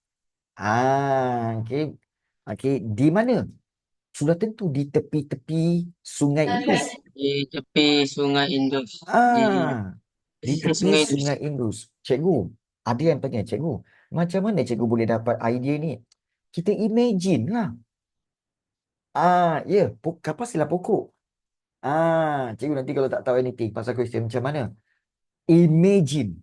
Okey. Okey, di mana? Sudah tentu di tepi-tepi Sungai Indus. Di tepi Sungai Indus. Di tepi Sungai Indus. Sungai Indus. Cikgu, ada yang tanya, cikgu, macam mana cikgu boleh dapat idea ni? Kita imagine lah. Kapas ialah pokok. Cikgu nanti kalau tak tahu anything pasal question macam mana? Imagine.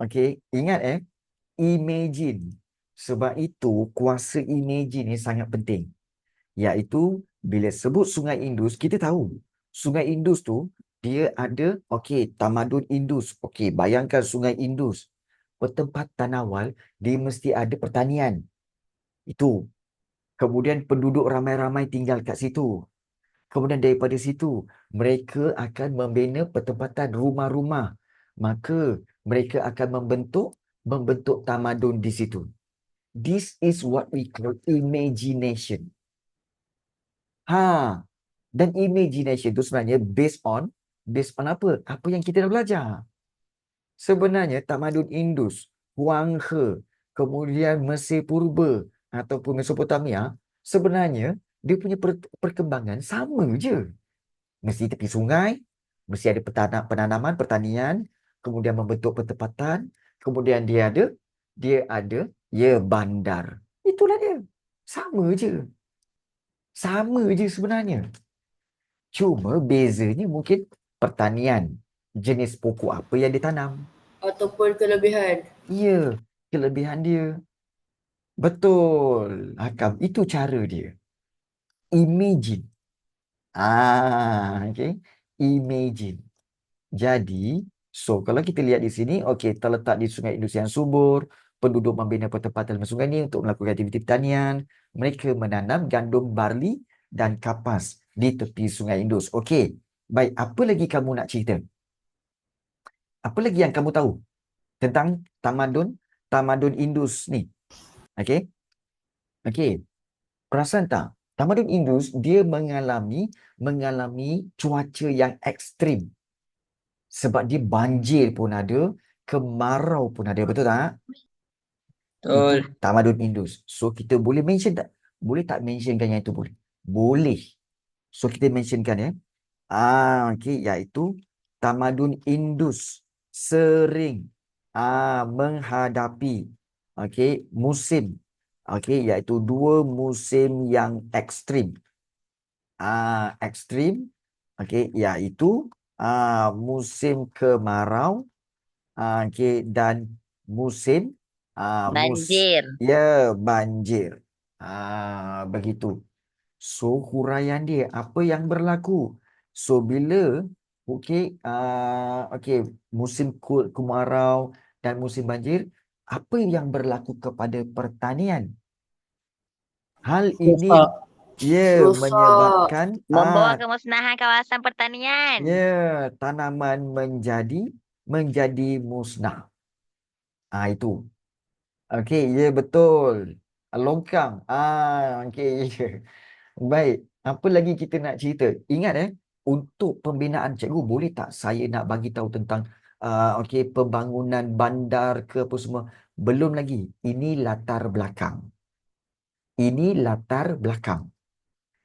Okey, ingat imagine. Sebab itu kuasa imagine ni sangat penting. Iaitu bila sebut Sungai Indus, kita tahu Sungai Indus tu dia ada, tamadun Indus. Okey, bayangkan Sungai Indus. Pertempatan awal dia mesti ada pertanian. Itu. Kemudian penduduk ramai-ramai tinggal kat situ. Kemudian daripada situ mereka akan membina pertempatan rumah-rumah. Maka mereka akan membentuk tamadun di situ. This is what we call imagination. Dan imagination tu sebenarnya based on apa? Apa yang kita dah belajar. Sebenarnya tamadun Indus, Huanghe, kemudian Mesir Purba ataupun Mesopotamia, sebenarnya dia punya perkembangan sama je. Mesti tepi sungai, mesti ada penanaman, pertanian, kemudian membentuk pertempatan, kemudian dia ada bandar. Itulah dia. Sama je. Sama je sebenarnya. Cuma bezanya mungkin pertanian, jenis pokok apa yang ditanam. Ataupun kelebihan. Ya, kelebihan dia. Betul. Hakam, itu cara dia. Imagine. Okay. Imagine. Jadi, so kalau kita lihat di sini, terletak di Sungai Indus yang subur, penduduk membina pertempatan dalam sungai ini untuk melakukan aktiviti pertanian. Mereka menanam gandum, barley dan kapas di tepi Sungai Indus. Okey. Baik, apa lagi kamu nak cerita? Apa lagi yang kamu tahu tentang tamadun Indus ni. Okey. Okey. Perasan tak? Tamadun Indus dia mengalami cuaca yang ekstrim. Sebab dia banjir pun ada, kemarau pun ada, betul tak? Itu Betul. tamadun Indus. So kita boleh mention tak? Boleh tak mentionkan yang itu boleh? Boleh. So kita mentionkan ya. Okey, iaitu tamadun Indus sering menghadapi musim iaitu dua musim yang ekstrim. Ekstrim iaitu musim kemarau dan musim Banjir. banjir. Begitu. So huraian dia apa yang berlaku? So bila musim kemarau dan musim banjir, apa yang berlaku kepada pertanian? Hal ini Rosak. menyebabkan Membawa kemusnahan kawasan pertanian. tanaman menjadi musnah. Itu. Betul. Longkang. Ya. Baik, apa lagi kita nak cerita? Ingat untuk pembinaan cikgu, boleh tak saya nak bagi tahu tentang pembangunan bandar ke apa semua? Belum lagi. Ini latar belakang.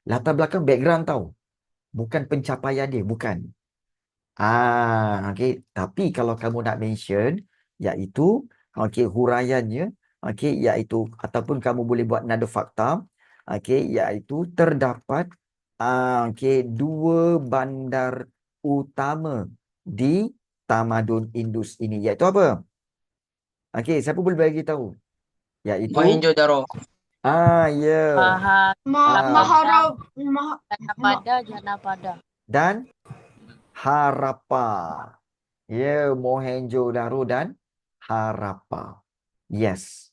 Latar belakang background tahu. Bukan pencapaian dia, bukan. Tapi kalau kamu nak mention iaitu huraiannya iaitu ataupun kamu boleh buat nada fakta iaitu terdapat dua bandar utama di tamadun Indus ini, iaitu apa? Siapa boleh bagi tahu? Iaitu Mohenjo-daro. ya. Maharap. Janapada. Dan Harappa. Mohenjo-daro dan Harappa. Yes.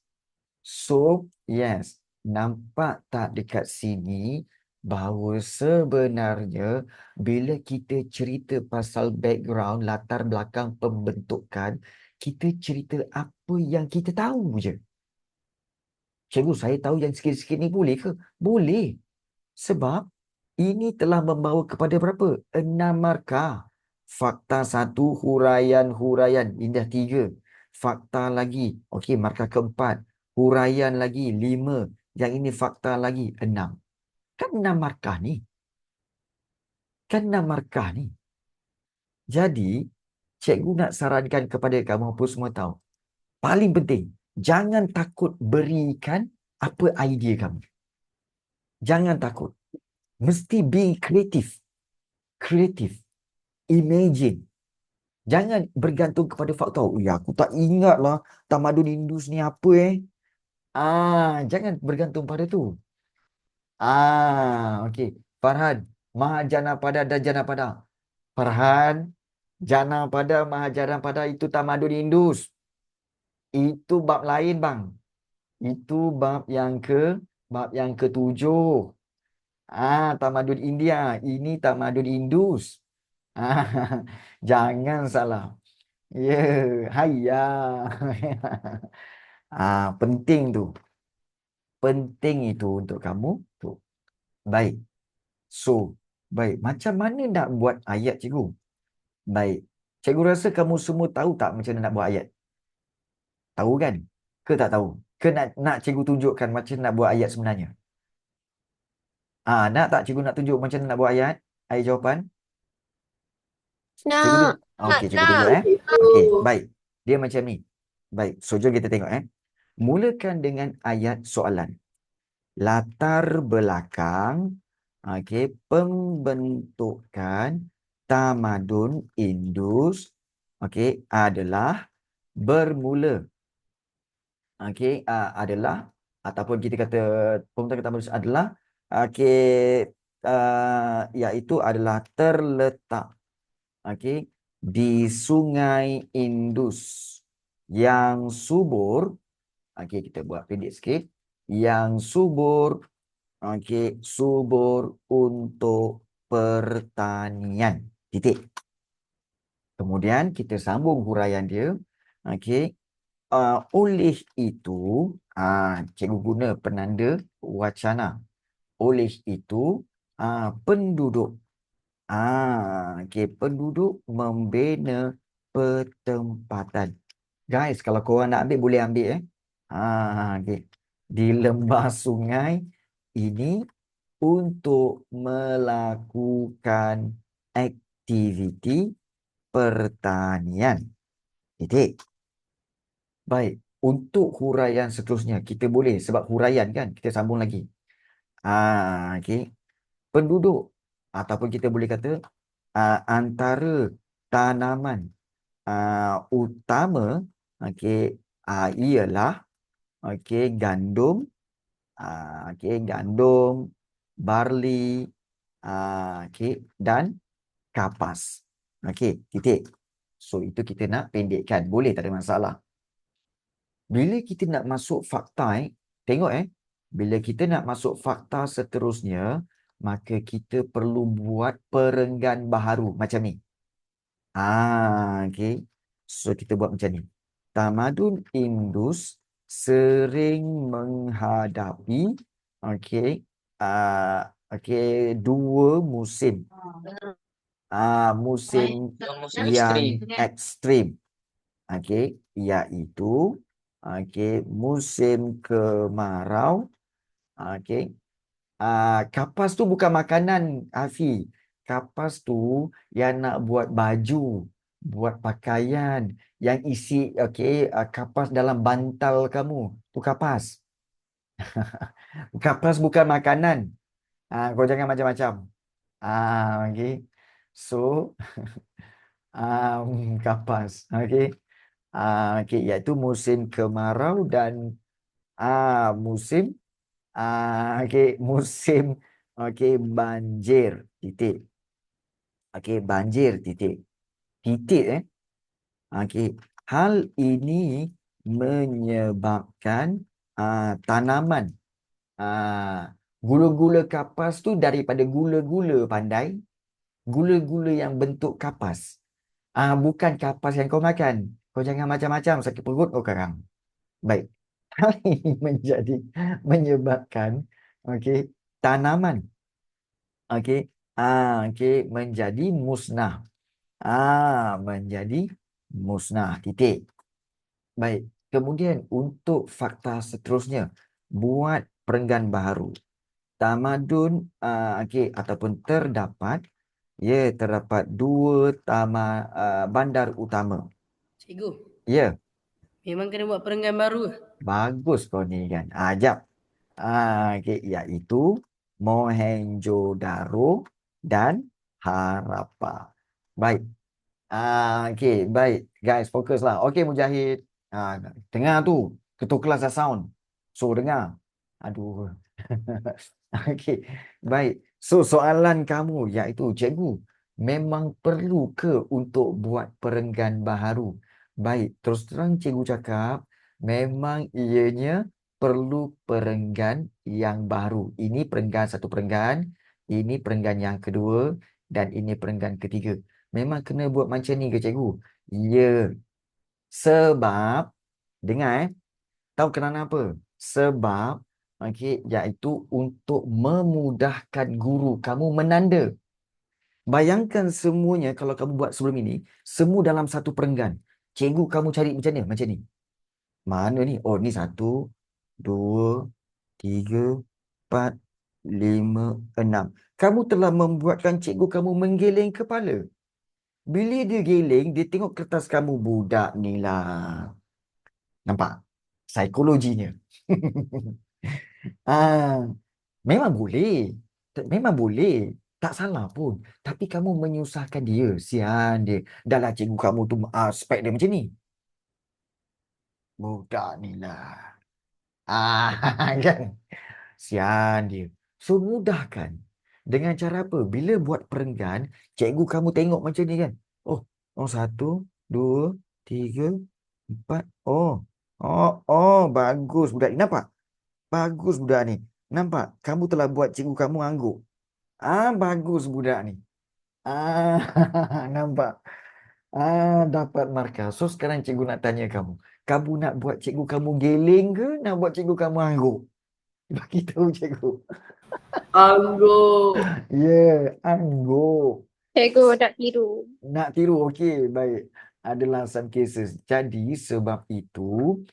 So, yes. Nampak tak dekat sini bahawa sebenarnya bila kita cerita pasal background, latar belakang pembentukan, kita cerita apa yang kita tahu je. Cikgu, saya tahu yang sikit-sikit ni boleh ke? Boleh. Sebab ini telah membawa kepada berapa? 6 markah. Fakta 1, huraian. Ini dah 3. Fakta lagi. Okey, markah keempat. Huraian lagi 5. Yang ini fakta lagi 6. Kan 6 markah ni. Jadi, cikgu nak sarankan kepada kamu apa semua tahu. Paling penting, jangan takut berikan apa idea kamu. Jangan takut. Mesti be creative. Imagine. Jangan bergantung kepada fakta. Ya, aku tak ingat lah tamadun Indus ni apa jangan bergantung pada tu. Okey. Farhan, Mahajanapada dan Janapada. Farhan, Janapada, Mahajanapada itu tamadun Indus. Itu bab lain, bang. Itu bab yang ke-7. Tamadun India. Ini tamadun Indus. Jangan salah. Hayya. Penting tu. Penting itu untuk kamu tu. Baik. So, baik. Macam mana nak buat ayat, cikgu? Baik. Cikgu rasa kamu semua tahu tak macam mana nak buat ayat? Tahu kan? Ke tak tahu? Ke nak cikgu tunjukkan macam mana nak buat ayat sebenarnya? Nak tak cikgu nak tunjuk macam mana nak buat ayat? Ayat jawapan? Cikgu Nak. Okey, cikgu tunjuk baik. Dia macam ni. Baik, so jom kita tengok Mulakan dengan ayat soalan. Latar belakang pembentukan tamadun Indus adalah bermula adalah ataupun kita kata pembentukan tamadun Indus adalah iaitu adalah terletak di Sungai Indus yang subur. Kita buat pendek sikit. Yang subur, subur untuk pertanian. Titik. Kemudian kita sambung huraian dia. Okey. Oleh itu, cikgu guna penanda wacana. Oleh itu, penduduk. Okey, penduduk membina pertempatan. Guys, kalau korang nak ambil, boleh ambil okey. Di lembah sungai ini untuk melakukan aktiviti pertanian. Titik. Baik, untuk huraian seterusnya kita boleh, sebab huraian kan, kita sambung lagi. Okey. Penduduk ataupun kita boleh kata antara tanaman utama, okey, ialah gandum, gandum, barley, dan kapas. Okey, titik. So itu kita nak pendekkan, boleh, tak ada masalah. Bila kita nak masuk fakta, tengok bila kita nak masuk fakta seterusnya, maka kita perlu buat perenggan baharu macam ni. Okey. So kita buat macam ni. Tamadun Indus sering menghadapi dua musim. Musim Musim yang ekstrim. ekstrim. Iaitu musim kemarau. Kapas tu bukan makanan, Afi. Kapas tu yang nak buat baju, buat pakaian, yang isi kapas dalam bantal kamu. Tu kapas. Kapas bukan makanan. Kau jangan macam-macam. Okey. So, kapas. Okey. Iaitu musim kemarau dan musim musim banjir. Titik. Banjir. Titik. Titik. Hal ini menyebabkan tanaman gula-gula kapas tu daripada gula-gula pandai, gula-gula yang bentuk kapas. Bukan kapas yang kau makan. Kau jangan macam-macam, sakit perut kau karang. Baik. Hal ini menyebabkan tanaman menjadi musnah. Menjadi musnah. Titik. Baik. Kemudian untuk fakta seterusnya, buat perenggan baharu. Tamadun ataupun terdapat dua bandar utama. Cikgu, Ya, memang kena buat perenggan baru. bagus kau ni kan. Jap. Iaitu Mohenjo-daro dan Harappa. Baik. Baik. Guys, fokuslah. Okey, Mujahid. Dengar tu. Ketua kelas dah sound. So, dengar. Aduh. Okey. Baik. So, soalan kamu iaitu, cikgu, memang perlu ke untuk buat perenggan baharu? Baik. Terus terang cikgu cakap, memang ianya perlu perenggan yang baru. Ini perenggan satu perenggan, ini perenggan yang kedua, dan ini perenggan ketiga. Memang kena buat macam ni ke cikgu? Ya. Sebab, dengar tahu kenapa? Sebab, iaitu untuk memudahkan guru kamu menanda. Bayangkan semuanya kalau kamu buat sebelum ini, semua dalam satu perenggan. Cikgu kamu cari macam ni, macam ni. Mana ni? Oh, ni 1, 2, 3, 4, 5, 6. Kamu telah membuatkan cikgu kamu menggeleng kepala. Bila dia geleng, dia tengok kertas kamu, budak ni lah. Nampak? Psikologinya. Memang boleh. Memang boleh. Tak salah pun. Tapi kamu menyusahkan dia. Sian dia. Dah lah cikgu kamu tu spek dia macam ni. Budak ni lah. Kan? Sian dia. So, mudahkan. Dengan cara apa? Bila buat perenggan, cikgu kamu tengok macam ni kan. Oh, 1, 2, 3, 4. Bagus budak ni. Nampak? Bagus budak ni. Nampak? Kamu telah buat cikgu kamu angguk. Bagus budak ni. Nampak? Dapat markah. So sekarang cikgu nak tanya kamu. Kamu nak buat cikgu kamu geleng ke nak buat cikgu kamu angguk? Bagi tahu cikgu. Angguk. Angguk. Cikgu nak tiru. Nak tiru, okey, baik. Adalah some cases. Jadi sebab itu,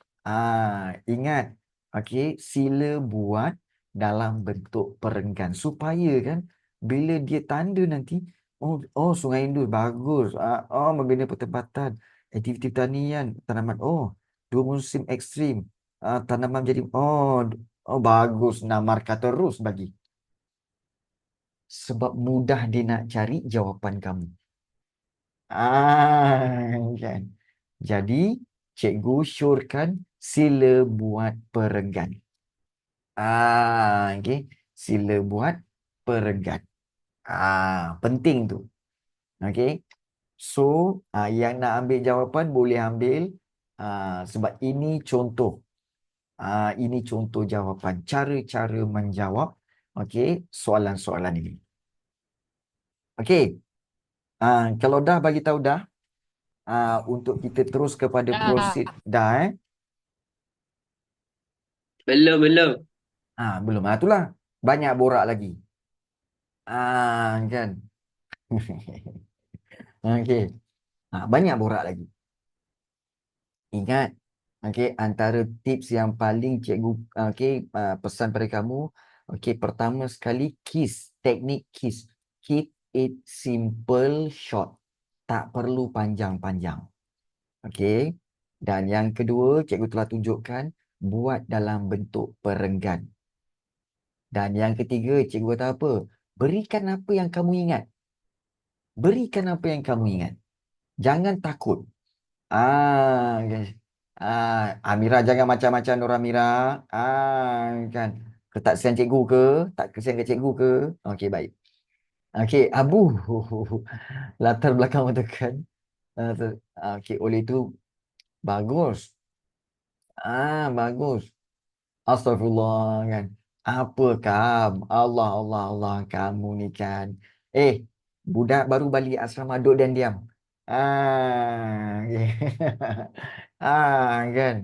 ingat, okey, sila buat dalam bentuk perenggan supaya kan bila dia tanda nanti, Sungai Indus bagus. Membina pertempatan, aktiviti pertanian, tanaman. Dua musim ekstrim. Tanaman jadi bagus. Nak markah terus bagi. Sebab mudah dia nak cari jawapan kamu. Kan. Jadi, cikgu syorkan sila buat perenggan. Okey. Sila buat perenggan. Penting tu. Okey. So, yang nak ambil jawapan boleh ambil sebab ini contoh. Ini contoh jawapan. Cara-cara menjawab soalan-soalan ini. Okey. Kalau dah bagi tahu dah, untuk kita terus kepada proceed. Dah Belum. belum. Itulah. Banyak borak lagi. Kan. Okey. Banyak borak lagi. Ingat. Okey, antara tips yang paling cikgu pesan pada kamu, pertama sekali teknik KISS. Keep it simple, short. Tak perlu panjang-panjang. Okey. Dan yang kedua, cikgu telah tunjukkan buat dalam bentuk perenggan. Dan yang ketiga, cikgu kata apa? Berikan apa yang kamu ingat. Berikan apa yang kamu ingat. Jangan takut. Guys. Amira jangan macam-macam Nora Amira. Kan. Tak kesian cikgu ke? Tak kesian ke cikgu ke? Okey, baik. Okey, Abu. Latar belakang tekan. Okey, oleh itu bagus. Bagus. Astagfirullah kan. Apa Allah kamu ni kan. Budak baru balik asrama duduk dan diam. Okay. Kan.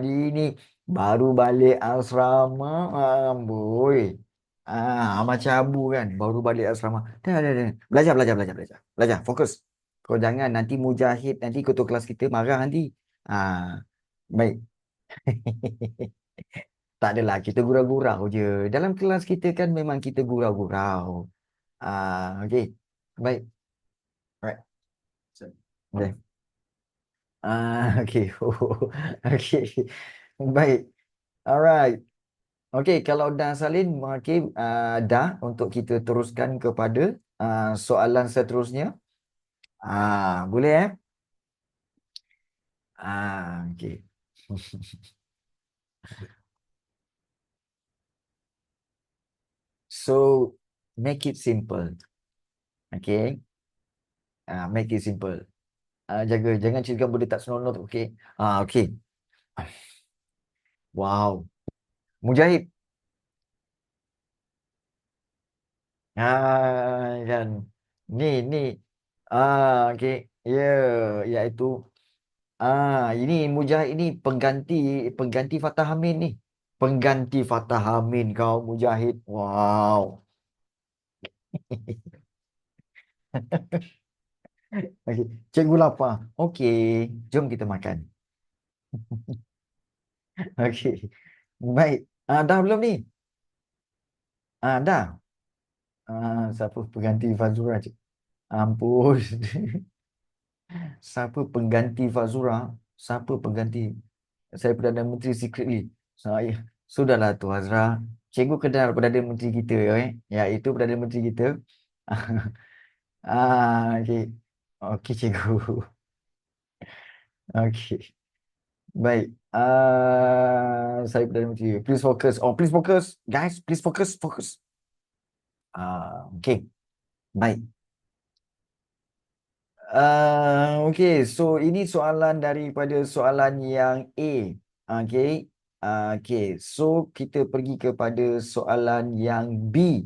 Ini baru balik asrama. Boy. Macam Abu kan. Baru balik asrama. Dah. Belajar. Fokus. Kau jangan nanti Mujahid, nanti ketua kelas kita marah nanti. Baik. Tak adalah, kita gurau-gurau je. Dalam kelas kita kan memang kita gurau-gurau. Okey. Baik. Alright. Okay. Okey. Okey. Baik. Alright. Okey, kalau dah salin, dah untuk kita teruskan kepada soalan seterusnya. Boleh okey. So, make it simple. Okay. Make it simple. Jangan ceritakan benda tak senonoh. Okay. Okay. Wow. Mujahid. Kan. Ni. Okay. Iaitu. Ini Mujahid ini pengganti Fatah Amin ni. Pengganti Fatah Amin kau Mujahid. Wow. Okay. Cikgu lapar. Okey, jom kita makan. Okey. Baik. Dah belum ni? Dah. Siapa pengganti Fazura? Ampun. Siapa pengganti Fazura? Siapa pengganti? Saya Perdana Menteri secretly. Sudahlah tu Azra. Cikgu kenal Perdana Menteri kita, iaitu Perdana Menteri kita. Okey. Okey, cikgu. Okey. Baik. Saya Perdana Menteri. Please focus. Please focus. Guys, please focus. Okey. Baik. Okey. So, ini soalan daripada soalan yang A. Okey. Okey. So, kita pergi kepada soalan yang B.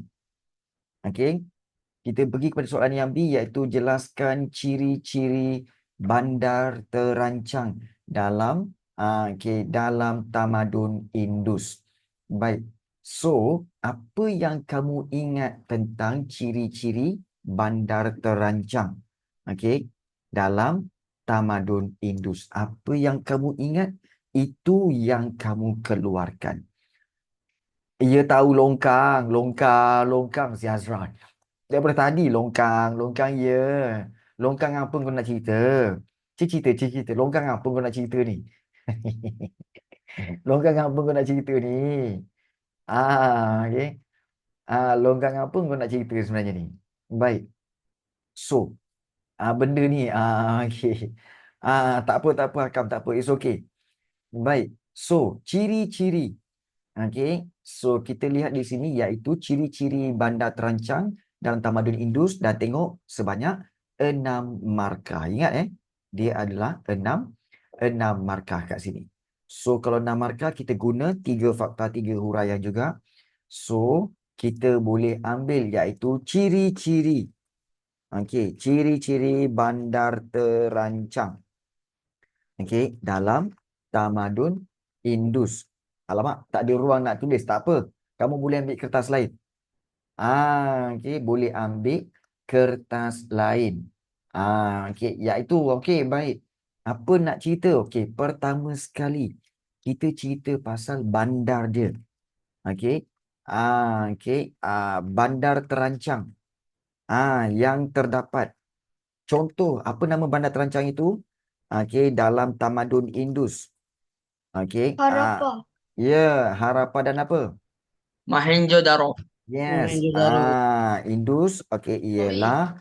Okey. Kita pergi kepada soalan yang B, iaitu jelaskan ciri-ciri bandar terancang dalam dalam tamadun Indus. Baik. So, apa yang kamu ingat tentang ciri-ciri bandar terancang? Okey, dalam tamadun Indus. Apa yang kamu ingat, itu yang kamu keluarkan. Ia tahu longkang, longkang si Azran. Daripada tadi longkang ya. Longkang apa kau nak cerita? Cerita. Longkang apa kau nak cerita ni? Longkang apa kau nak cerita ni? Okey. Longkang apa kau nak cerita sebenarnya ni? Baik. So, benda ni, okey. Tak apa, Akam, tak apa. It's okay. Baik. So, ciri-ciri. Okey. So, kita lihat di sini iaitu ciri-ciri bandar terancang dalam tamadun Indus, dan tengok sebanyak 6 markah. Ingat dia adalah 6 markah kat sini. So, kalau 6 markah, kita guna 3 fakta 3 huraian juga. So, kita boleh ambil iaitu ciri-ciri. Okey, ciri-ciri bandar terancang. Okey, dalam tamadun Indus. Alamak, tak ada ruang nak tulis. Tak apa. Kamu boleh ambil kertas lain. Okey, boleh ambil kertas lain. Okey, iaitu okey, baik. Apa nak cerita? Okey, pertama sekali kita cerita pasal bandar dia. Okey. Okey, bandar terancang. Yang terdapat. Contoh, apa nama bandar terancang itu? Okey, dalam tamadun Indus. Okey. Harappa. Ya, Harappa dan apa? Mohenjo-daro. Yes. Mohenjo-daro. Indus, okey, ialah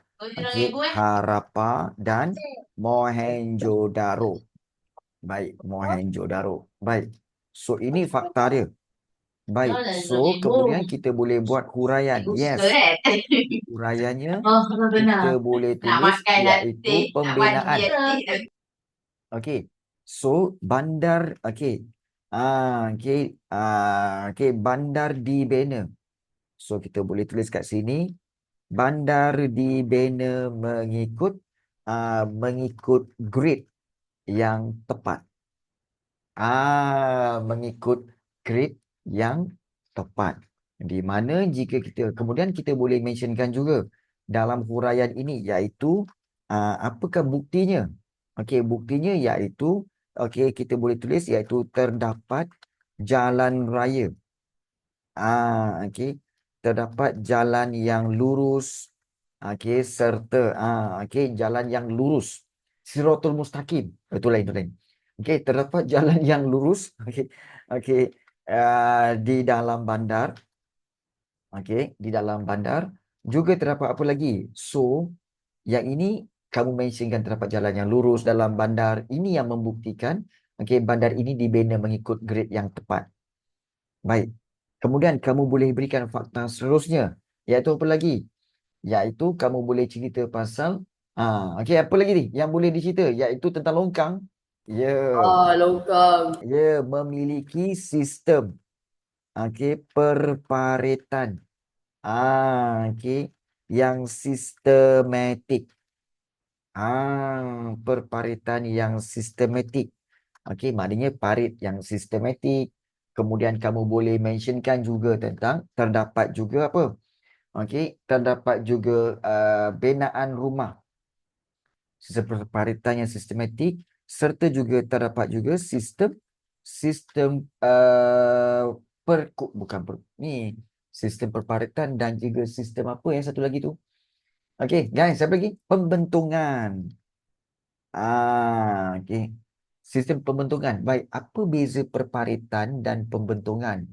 Harappa dan Mohenjo-daro. Baik, Mohenjo-daro. Baik. So, ini fakta dia. Baik. So, kemudian kita boleh buat huraian. Yes. Huraiannya kita boleh tulis iaitu pembinaan. Okey. So, bandar, okey. Okey, bandar dibina. So, kita boleh tulis kat sini. Bandar dibina mengikut grade yang tepat. Mengikut grade yang tepat. Di mana jika kita, kemudian kita boleh mentionkan juga dalam huraian ini iaitu apakah buktinya? Okey, buktinya iaitu, okey, kita boleh tulis iaitu terdapat jalan raya. Okey, terdapat jalan yang lurus. Okey, serta okey, jalan yang lurus. Siratul mustaqim. Itu lain. Okey, terdapat jalan yang lurus. Okey, di dalam bandar. Okey, di dalam bandar. Juga terdapat apa lagi? So, yang ini kamu mentionkan terdapat jalan yang lurus dalam bandar. Ini yang membuktikan okey, bandar ini dibina mengikut grade yang tepat. Baik. Kemudian kamu boleh berikan fakta seterusnya. Iaitu apa lagi? Iaitu kamu boleh cerita pasal okey, apa lagi ni yang boleh dicerita? Iaitu tentang longkang. Ya. Longkang. Ya, memiliki sistem okey, perparitan. Okey, yang sistematik. Perparitan yang sistematik. Okey, maknanya parit yang sistematik. Kemudian kamu boleh mentionkan juga tentang terdapat juga apa? Okey, terdapat juga binaan rumah. Sistem perparitan yang sistematik, serta juga terdapat juga sistem sistem perparitan dan juga sistem apa yang satu lagi tu? Okey, guys, siapa lagi? Pembentungan. Okey. Sistem pembentungan. Baik, apa beza perparitan dan pembentungan?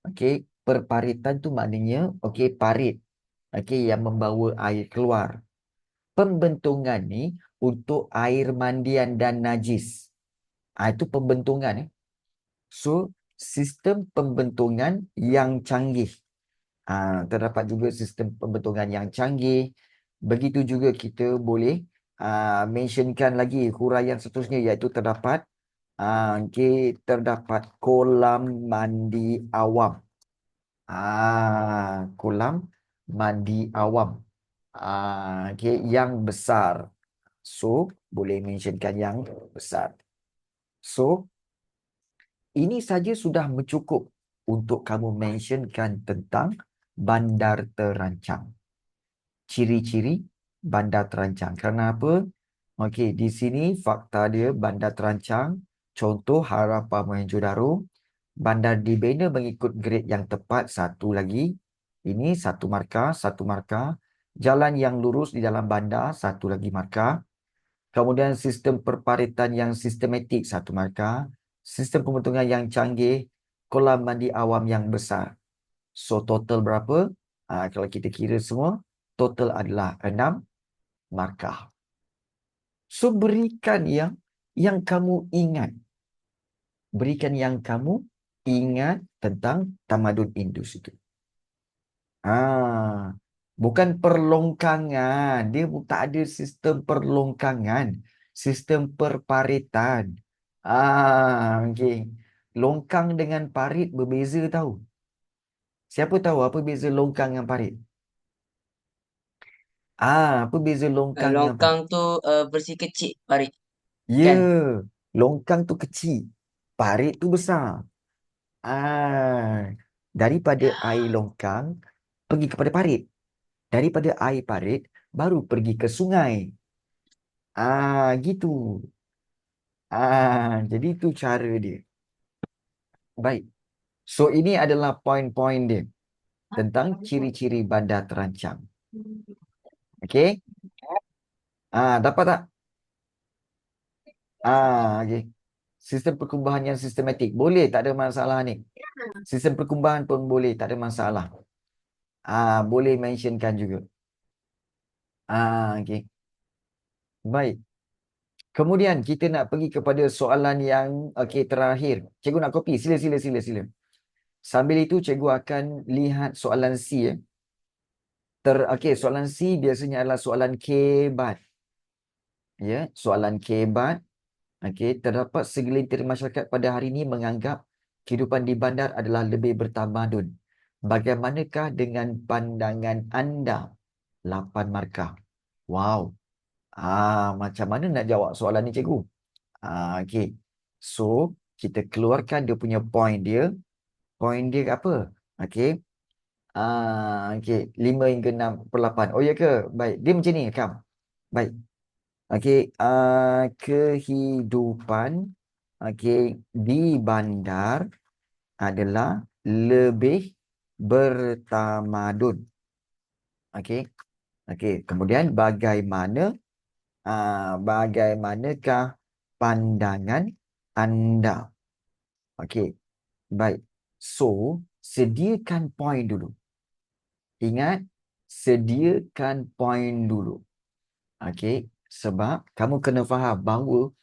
Okey, perparitan tu maknanya okey, parit. Okey, yang membawa air keluar. Pembentungan ni untuk air mandian dan najis. Itu pembentungan. So, sistem pembentungan yang canggih. Terdapat juga sistem pembentungan yang canggih. Begitu juga kita boleh mentionkan lagi huraian seterusnya iaitu terdapat terdapat kolam mandi awam. Kolam mandi awam. Okey, yang besar. So, boleh mentionkan yang besar. So, ini saja sudah mencukup untuk kamu mentionkan tentang bandar terancang. Ciri-ciri bandar terancang. Kerana apa? Okey, di sini fakta dia bandar terancang. Contoh Harapan Mohenjo-daro. Bandar dibina mengikut grade yang tepat. Satu lagi. Ini satu markah, satu markah. Jalan yang lurus di dalam bandar, satu lagi markah. Kemudian sistem perparitan yang sistematik, satu markah. Sistem pembentungan yang canggih, kolam mandi awam yang besar. So total berapa? Kalau kita kira semua, total adalah 6 markah. So berikan yang kamu ingat. Berikan yang kamu ingat tentang tamadun Indus itu. Bukan perlongkangan. Dia tak ada sistem perlongkangan. Sistem perparitan. Okey. Longkang dengan parit berbeza tahu. Siapa tahu apa beza longkang dengan parit? Apa beza longkang dengan parit? Longkang tu bersih kecil, parit. Ya, Kan? longkang tu kecil. Parit tu besar. Daripada air longkang pergi kepada parit. Daripada air parit baru pergi ke sungai. Gitu. Jadi itu cara dia. Baik. So ini adalah poin-poin dia tentang ciri-ciri bandar terancang. Okey? Dapat tak? Okey. Sistem perkumbahan yang sistematik. Boleh, tak ada masalah ni. Sistem perkumbahan pun boleh, tak ada masalah. Boleh mentionkan juga. Okey. Baik. Kemudian kita nak pergi kepada soalan yang terakhir. Cikgu nak copy. Sila. Sambil itu cikgu akan lihat soalan C. Soalan C biasanya adalah soalan kebat. Ya, soalan kebat. Terdapat segelintir masyarakat pada hari ini menganggap kehidupan di bandar adalah lebih bertamadun. Bagaimanakah dengan pandangan anda? 8 markah. Wow. Macam mana nak jawab soalan ni cikgu? Okey. So, kita keluarkan dia punya point dia. Point dia apa? Okey. Okey. 5 hingga 6/8. Oh ya ke? Baik. Dia macam ni, Kam. Baik. Okey. Kehidupan di bandar adalah lebih bertamadun. Okey. Kemudian bagaimanakah pandangan anda? Okey. Baik. So, sediakan point dulu. Ingat, sediakan point dulu. Okey. Sebab kamu kena faham bahawa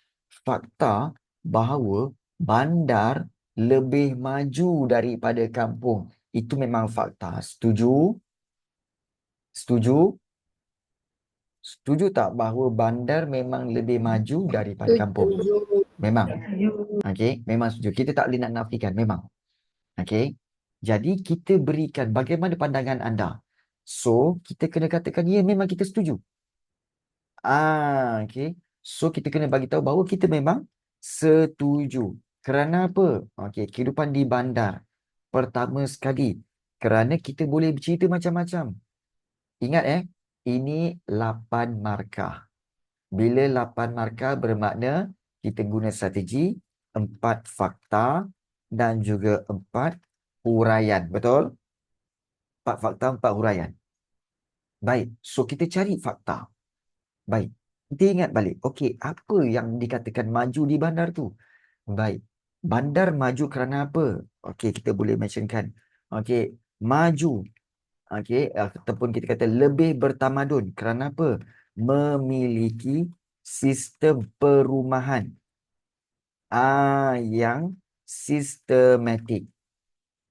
fakta bahawa bandar lebih maju daripada kampung. Itu memang fakta. Setuju? Setuju? Setuju tak bahawa bandar memang lebih maju daripada kampung? Memang. Okey, memang setuju. Kita tak boleh nak nafikan, memang. Okey. Jadi kita berikan bagaimana pandangan anda. So, kita kena katakan ya memang kita setuju. Okey. So, kita kena bagi tahu bahawa kita memang setuju. Kerana apa? Okey, kehidupan di bandar. Pertama sekali, kerana kita boleh bercerita macam-macam. Ingat ini 8 markah. Bila 8 markah bermakna kita guna strategi 4 fakta dan juga 4 huraian. Betul? 4 fakta, 4 huraian. Baik. So, kita cari fakta. Baik. Kita ingat balik. Okey, apa yang dikatakan maju di bandar tu? Baik. Bandar maju kerana apa? Okey, kita boleh mentionkan. Okey, maju. Okey, ataupun kita kata lebih bertamadun. Kerana apa? Memiliki sistem perumahan yang sistematik.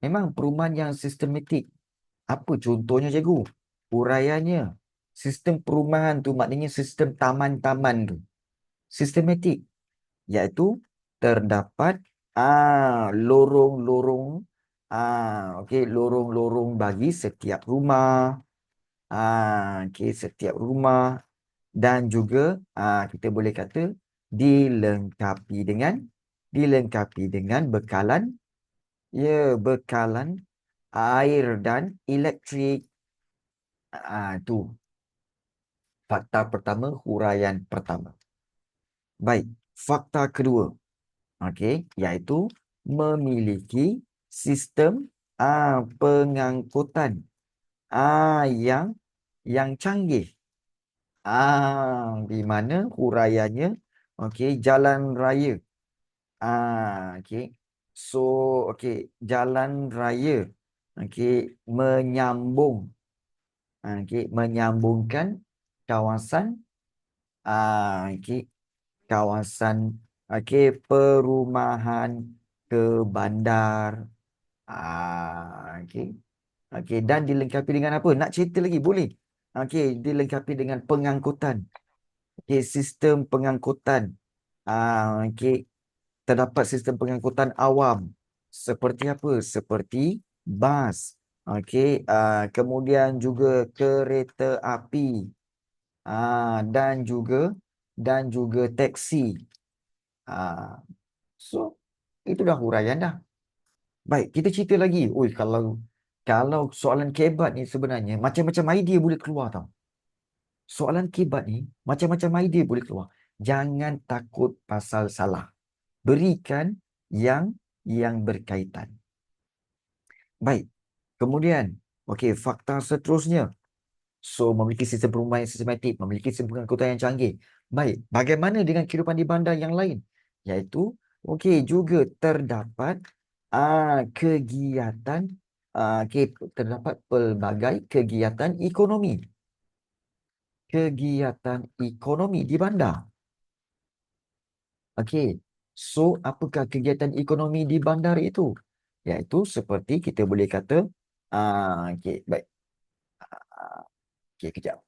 Memang perumahan yang sistematik. Apa contohnya cikgu? Uraiannya. Sistem perumahan tu maknanya sistem taman-taman tu. Sistematik. Iaitu terdapat lorong-lorong lorong-lorong bagi setiap rumah. Okey, setiap rumah dan juga kita boleh kata dilengkapi dengan bekalan, bekalan air dan elektrik. Tu fakta pertama, huraian pertama. Baik, fakta kedua, okey, iaitu memiliki sistem pengangkutan yang canggih. Di mana huraiannya, okey, jalan raya. Okey. So, okey, jalan raya, okey, menyambungkan kawasan, okey, kawasan, okey, perumahan ke bandar. Okey. Okey, dan dilengkapi dengan apa? Nak cerita lagi? Boleh. Okey, dilengkapi dengan pengangkutan. Okey, sistem pengangkutan. Okey, terdapat sistem pengangkutan awam. Seperti apa? Seperti bas. Okey, kemudian juga kereta api. Dan juga teksi. So, itu dah huraian dah. Baik, kita cerita lagi. Oi, kalau soalan kebat ni sebenarnya macam-macam idea boleh keluar tau. Soalan kebat ni macam-macam idea boleh keluar. Jangan takut pasal salah. Berikan yang berkaitan. Baik. Kemudian, okey, fakta seterusnya. So, memiliki sistem perumahan yang sistematik, memiliki sistem pengangkutan yang canggih. Baik, bagaimana dengan kehidupan di bandar yang lain? Iaitu, okey, juga terdapat kegiatan, terdapat pelbagai kegiatan ekonomi. Kegiatan ekonomi di bandar. Okey, so apakah kegiatan ekonomi di bandar itu? Iaitu seperti kita boleh kata, okey, baik. Okey, kejap.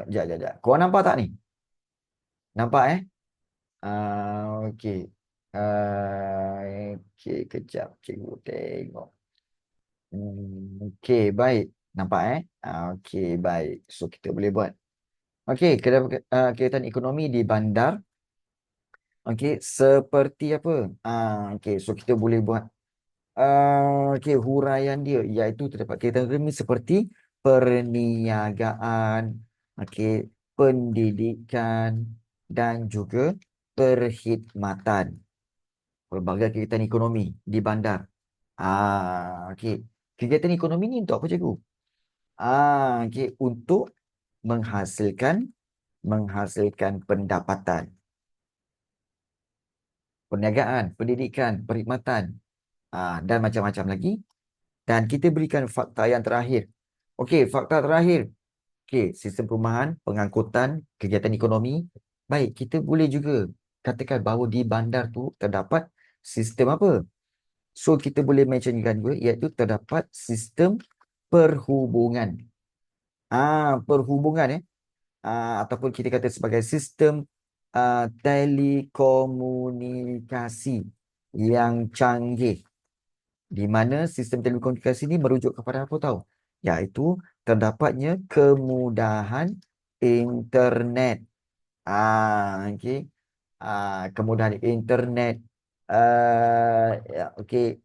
Sekejap. Korang nampak tak ni? Nampak okey. Okey, kejap. Cikgu tengok. Okey, baik. Nampak okey, baik. So, kita boleh buat. Okey, kegiatan ekonomi di bandar. Okey, seperti apa? Okey, so kita boleh buat okey, huraian dia iaitu terdapat kegiatan ekonomi seperti perniagaan, okey, pendidikan dan juga perkhidmatan. Pelbagai kegiatan ekonomi di bandar. Okey. Kegiatan ekonomi ni untuk apa, cikgu? Okey, untuk menghasilkan pendapatan. Perniagaan, pendidikan, perkhidmatan, dan macam-macam lagi. Dan kita berikan fakta yang terakhir. Okey, fakta terakhir. Okey, sistem perumahan, pengangkutan, kegiatan ekonomi. Baik, kita boleh juga katakan bahawa di bandar tu terdapat sistem apa? So, kita boleh mentionkan juga iaitu terdapat sistem perhubungan. Perhubungan ataupun kita kata sebagai sistem telekomunikasi yang canggih. Di mana sistem telekomunikasi ini merujuk kepada apa tahu? Iaitu terdapatnya kemudahan internet. Okey. Kemudahan internet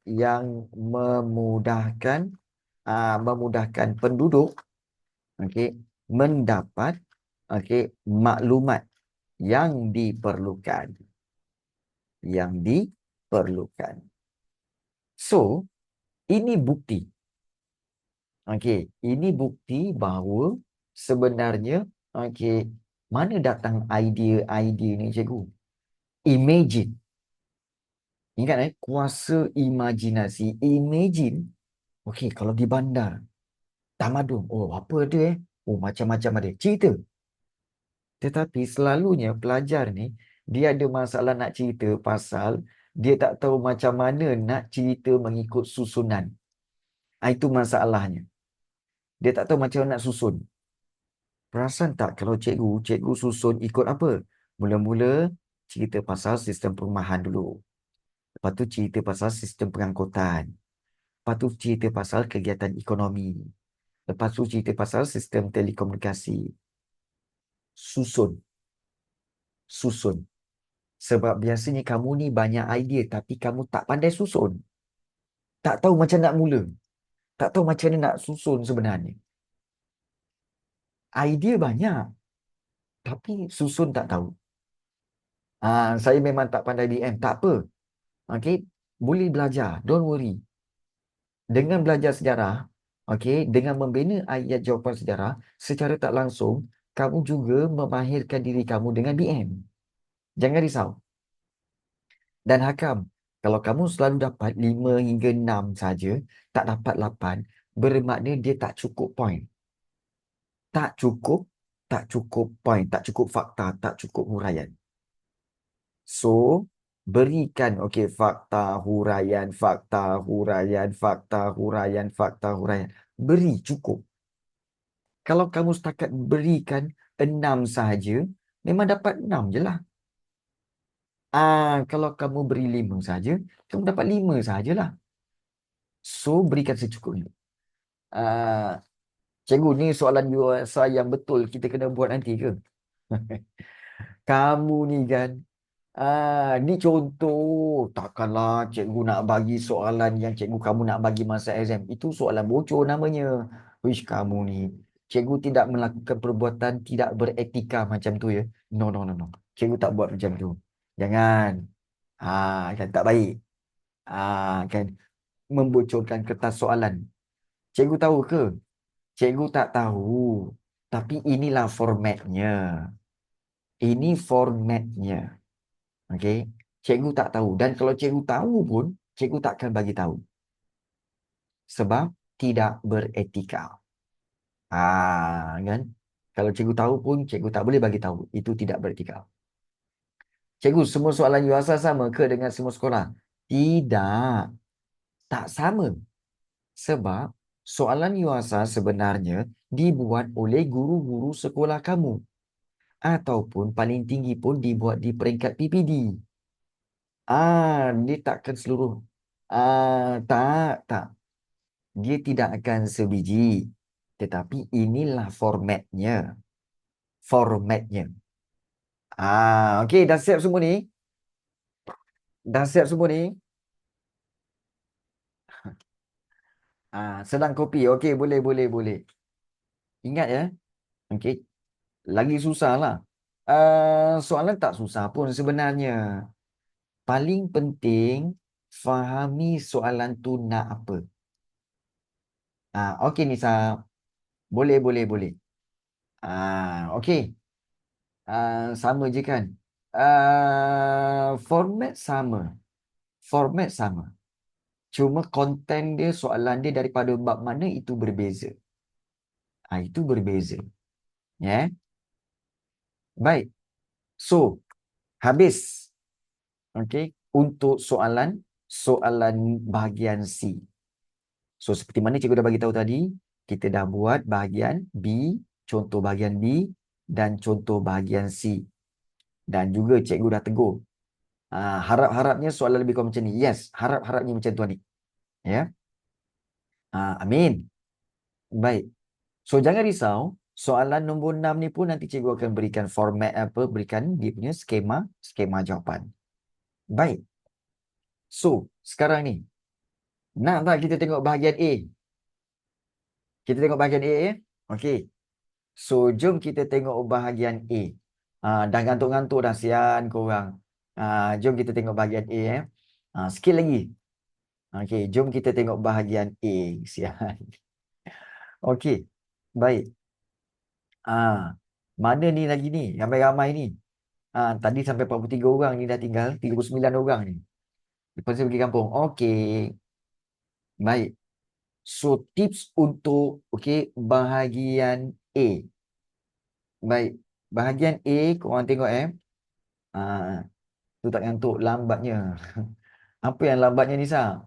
yang memudahkan penduduk mendapat maklumat yang diperlukan. So, ini bukti. Ini bukti bahawa sebenarnya mana datang idea ni, cikgu? Imagine. Ingat kuasa imajinasi. Imagine. Kalau di bandar tamadun, apa ada macam-macam ada. Cerita. Tetapi selalunya pelajar ni dia ada masalah nak cerita pasal dia tak tahu macam mana nak cerita mengikut susunan. Itu masalahnya. Dia tak tahu macam mana nak susun. Perasan tak kalau cikgu susun ikut apa? Mula-mula cerita pasal sistem perumahan dulu. Lepas tu cerita pasal sistem pengangkutan. Lepas tu cerita pasal kegiatan ekonomi. Lepas tu cerita pasal sistem telekomunikasi. Susun. Susun. Sebab biasanya kamu ni banyak idea tapi kamu tak pandai susun. Tak tahu macam nak mula. Tak tahu macam mana nak susun sebenarnya. Idea banyak tapi susun tak tahu. Saya memang tak pandai DM. Tak apa. Okay. Boleh belajar. Don't worry. Dengan belajar sejarah, okay, dengan membina ayat jawapan sejarah, secara tak langsung, kamu juga memahirkan diri kamu dengan BM. Jangan risau. Dan Hakam, kalau kamu selalu dapat 5 hingga 6 saja, tak dapat 8, bermakna dia tak cukup point. Tak cukup point, tak cukup fakta, tak cukup huraian. So, berikan, okey, fakta, huraian, fakta, huraian, fakta, huraian, fakta, huraian. Beri cukup. Kalau kamu setakat berikan 6 sahaja, memang dapat 6 je lah. Kalau kamu beri 5 saja, kamu dapat 5 sahajalah. So, berikan secukupnya. Cikgu, ni soalan USR yang betul kita kena buat nanti ke? Kamu ni kan, ni contoh. Takkanlah cikgu nak bagi soalan yang cikgu kamu nak bagi masa exam. Itu soalan bocor namanya. Wish kamu ni. Cikgu tidak melakukan perbuatan tidak beretika macam tu ya. No, no, no, no. Cikgu tak buat macam tu. Jangan. Kan tak baik. Kan membocorkan kertas soalan. Cikgu tahu ke? Cikgu tak tahu. Tapi inilah formatnya. Ini formatnya. Okey. Cikgu tak tahu. Dan kalau cikgu tahu pun, cikgu tak akan bagi tahu. Sebab tidak beretika. Kan? Kalau cikgu tahu pun, cikgu tak boleh bagi tahu. Itu tidak beretika. Cikgu, semua soalan UASA sama ke dengan semua sekolah? Tidak. Tak sama. Sebab soalan UASA sebenarnya dibuat oleh guru-guru sekolah kamu. Ataupun paling tinggi pun dibuat di peringkat PPD. Dia takkan seluruh. Tak. Dia tidak akan sebiji. Tetapi inilah formatnya. Formatnya. Okey, dah siap semua ni? Dah siap semua ni? Sedang kopi. Okey, boleh. Ingat ya. Okey. Lagi susah lah. Soalan tak susah pun sebenarnya. Paling penting, fahami soalan tu nak apa. Okey Nisa. Boleh. Okey. Sama je kan? Format sama. Cuma konten dia, soalan dia daripada bab mana itu berbeza. Itu berbeza. Ya. Baik. So, habis. Okey. Untuk soalan bahagian C. So, seperti mana cikgu dah bagi tahu tadi, kita dah buat bahagian B, contoh bahagian B dan contoh bahagian C. Dan juga cikgu dah tegur. Harap-harapnya soalan lebih kurang macam ni. Yes, harap-harapnya macam tu ni. Ya. Amin. Baik. So, jangan risau. Soalan nombor 6 ni pun nanti cikgu akan berikan format berikan dia punya skema jawapan. Baik. So, sekarang ni. Nak tak kita tengok bahagian A? Kita tengok bahagian A ya? Okey. So, jom kita tengok bahagian A. Dah ngantuk-ngantuk dah, sian korang. Jom kita tengok bahagian A ya. Sikit lagi. Okey, jom kita tengok bahagian A. Sian. Okey. Baik. Mana ni lagi ni? Ramai-ramai ni. Tadi sampai 43 orang ni dah tinggal 39 orang ni. Lepas tu pergi kampung. Okey. Baik. So, tips untuk bahagian A. Baik. Bahagian A, korang tengok tu tak ngantuk, lambatnya. Apa yang lambatnya ni, Sa?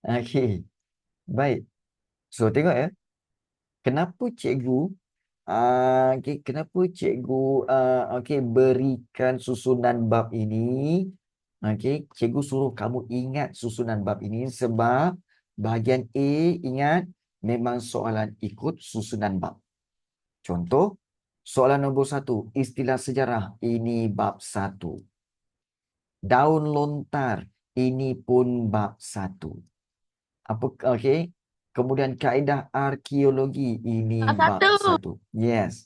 Okey. Baik. So, tengok ya. Kenapa cikgu kenapa cikgu berikan susunan bab ini? Cikgu suruh kamu ingat susunan bab ini sebab bahagian A, ingat, memang soalan ikut susunan bab. Contoh, soalan nombor 1, istilah sejarah, ini bab 1. Daun lontar, ini pun bab 1. Okey. Kemudian kaedah arkeologi, ini bab 1. Yes.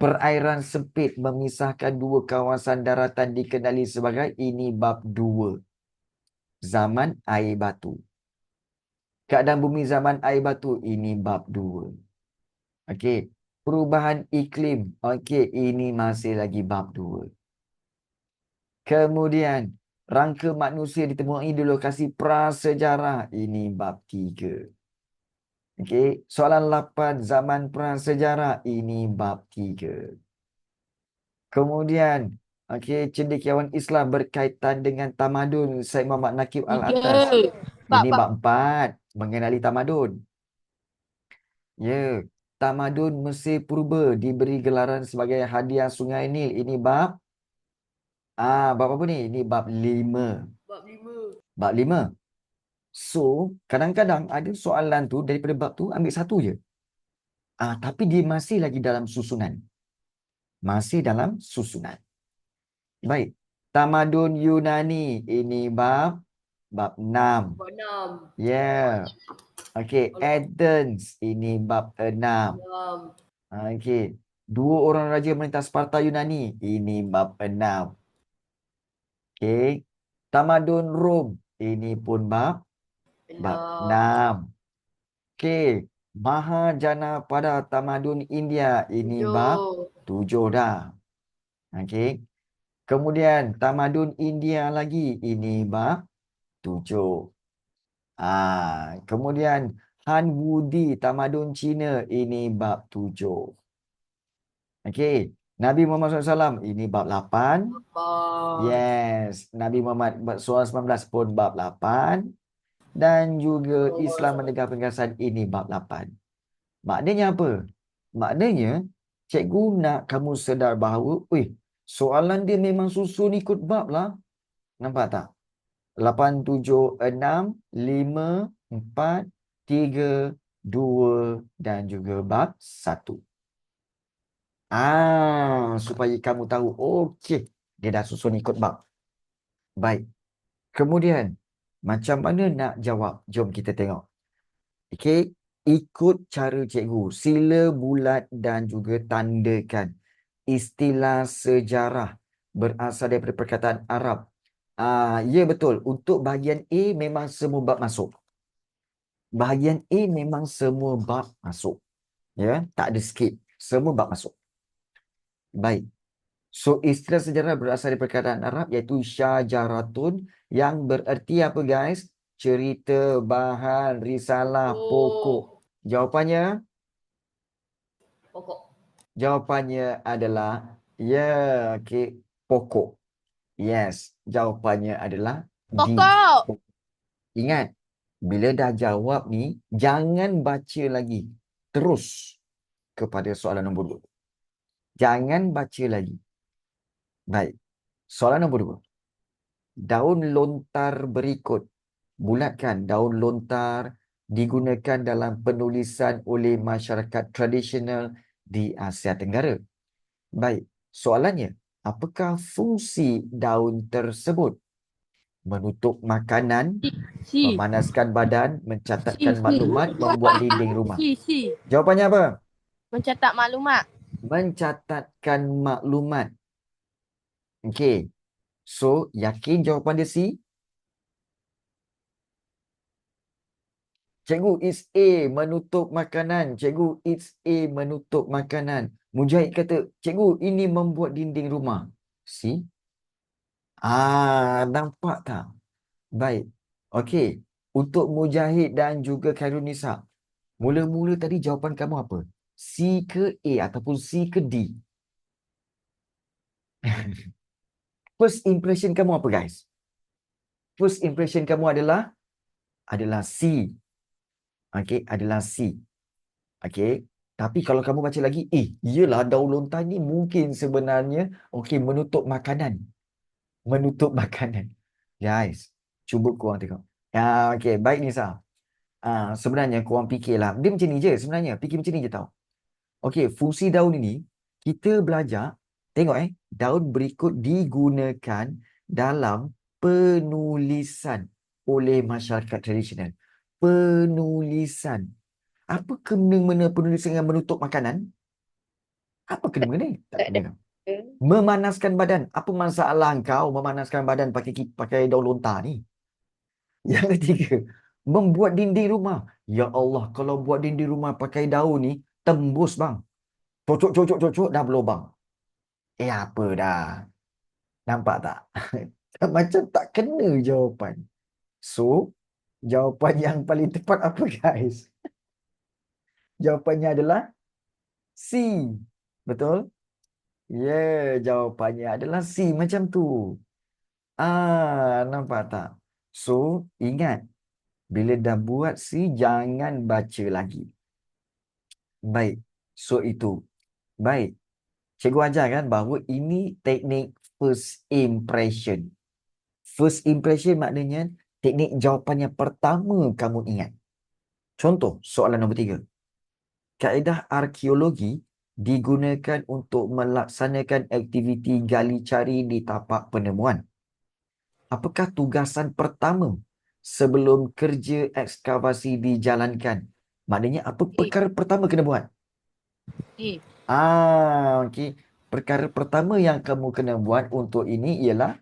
Perairan sempit memisahkan dua kawasan daratan dikenali sebagai, ini bab 2. Zaman air batu. Keadaan bumi zaman air batu, ini bab 2. Okey. Perubahan iklim. Okey, ini masih lagi bab 2. Kemudian, rangka manusia ditemui di lokasi prasejarah. Ini bab 3. Okey, soalan 8, zaman prasejarah. Ini bab 3. Kemudian, okey, cendekiawan Islam berkaitan dengan tamadun. Syed Muhammad Nakib Al-Atas. Ini bab 4, mengenali tamadun. Ya, tamadun Mesir Purba diberi gelaran sebagai hadiah Sungai Nil. Ini bab bab apa ni? Ini bab 5. Bab 5. So, kadang-kadang ada soalan tu daripada bab tu ambil satu je. Tapi dia masih lagi dalam susunan. Masih dalam susunan. Baik. Tamadun Yunani. Ini bab 6. Yeah. Okey, Athens. Ini bab 6. Okey. Dua orang raja merintah Sparta Yunani. Ini bab 6. Okey. Tamadun Rom. Ini pun bab 6. Okey. Mahajana pada tamadun India. Ini bab 7 dah. Okey. Kemudian tamadun India lagi. Ini bab 7. Kemudian Han Wudi tamadun Cina. Ini bab 7. Okey. Nabi Muhammad SAW. Ini bab 8. Yes. Nabi Muhammad SAW pun bab 8. Dan juga Islam menegak pengasahan, ini bab 8. Maknanya apa? Maknanya, cikgu nak kamu sedar bahawa, soalan dia memang susun ikut bab lah. Nampak tak? 8, 7, 6, 5, 4, 3, 2 dan juga bab 1. Supaya kamu tahu, okey, dia dah susun ikut bab. Baik. Kemudian, macam mana nak jawab? Jom kita tengok. Okey, ikut cara cikgu. Sila bulat dan juga tandakan. Istilah sejarah berasal daripada perkataan Arab. Ya betul. Untuk bahagian A memang semua bab masuk. Bahagian A memang semua bab masuk. Ya, tak ada skip. Semua bab masuk. Baik. So, istilah sejarah berasal dari perkataan Arab iaitu syajaratun yang bererti apa guys? Cerita, bahan, risalah, pokok. Jawapannya? Jawapannya adalah okey, pokok. Yes, jawapannya adalah D. Pokok. Ingat, bila dah jawab ni, jangan baca lagi. Terus kepada soalan nombor 2. Jangan baca lagi. Baik. Soalan nombor 2. Daun lontar berikut. Bulatkan, daun lontar digunakan dalam penulisan oleh masyarakat tradisional di Asia Tenggara. Baik. Soalannya, apakah fungsi daun tersebut? Menutup makanan, memanaskan badan, mencatatkan maklumat, membuat dinding rumah. Jawapannya apa? Mencatat maklumat. Mencatatkan maklumat. Okey. So, yakin jawapan dia C? Cikgu, it's A, menutup makanan. Cikgu, it's A, menutup makanan. Mujahid kata, cikgu, ini membuat dinding rumah. C? Nampak tak? Baik. Okey. Untuk Mujahid dan juga Khairunisa, mula-mula tadi jawapan kamu apa? C ke A ataupun C ke D? First impression kamu apa guys? First impression kamu adalah C. Okey, adalah C. Okey. Tapi kalau kamu baca lagi, iyalah daun lontar ni mungkin sebenarnya menutup makanan. Menutup makanan. Guys, cuba korang tengok. Okey, baik Nisa. Sebenarnya korang fikirlah. Dia macam ni je sebenarnya. Fikir macam ni je tau. Okey, fungsi daun ini kita belajar. Tengok daun berikut digunakan dalam penulisan oleh masyarakat tradisional. Penulisan. Apa kena-mena penulisan dengan menutup makanan? Apa kena-mena? Tak kena. Memanaskan badan. Apa masalah kau memanaskan badan pakai daun lontar ni? Yang ketiga, membuat dinding rumah. Ya Allah, kalau buat dinding rumah pakai daun ni, tembus bang. Cocok, dah berlubang. Apa dah? Nampak tak? Macam tak kena jawapan. So, jawapan yang paling tepat apa guys? Jawapannya adalah C. Betul? Jawapannya adalah C macam tu. Nampak tak? So, ingat. Bila dah buat C, jangan baca lagi. Baik. So, itu. Baik. Cikgu ajar kan bahawa ini teknik first impression. First impression maknanya teknik jawapan yang pertama kamu ingat. Contoh, soalan nombor 3. Kaedah arkeologi digunakan untuk melaksanakan aktiviti gali cari di tapak penemuan. Apakah tugasan pertama sebelum kerja ekskavasi dijalankan? Maknanya apa perkara pertama kena buat? Okey. Perkara pertama yang kamu kena buat untuk ini ialah,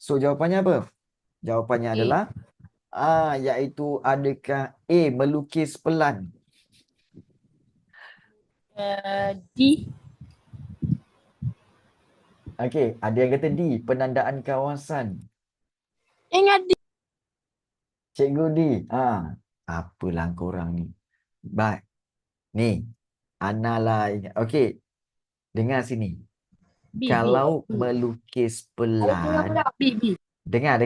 so jawapannya apa? Jawapannya adalah iaitu adakah A, melukis pelan? D. Okey, ada yang kata D, penandaan kawasan. Ingat D. Cikgu D. Apalah korang ni. Baik. Ni, Ana lah ingat. Okey, dengar sini. B. Kalau melukis pelan, B. dengar.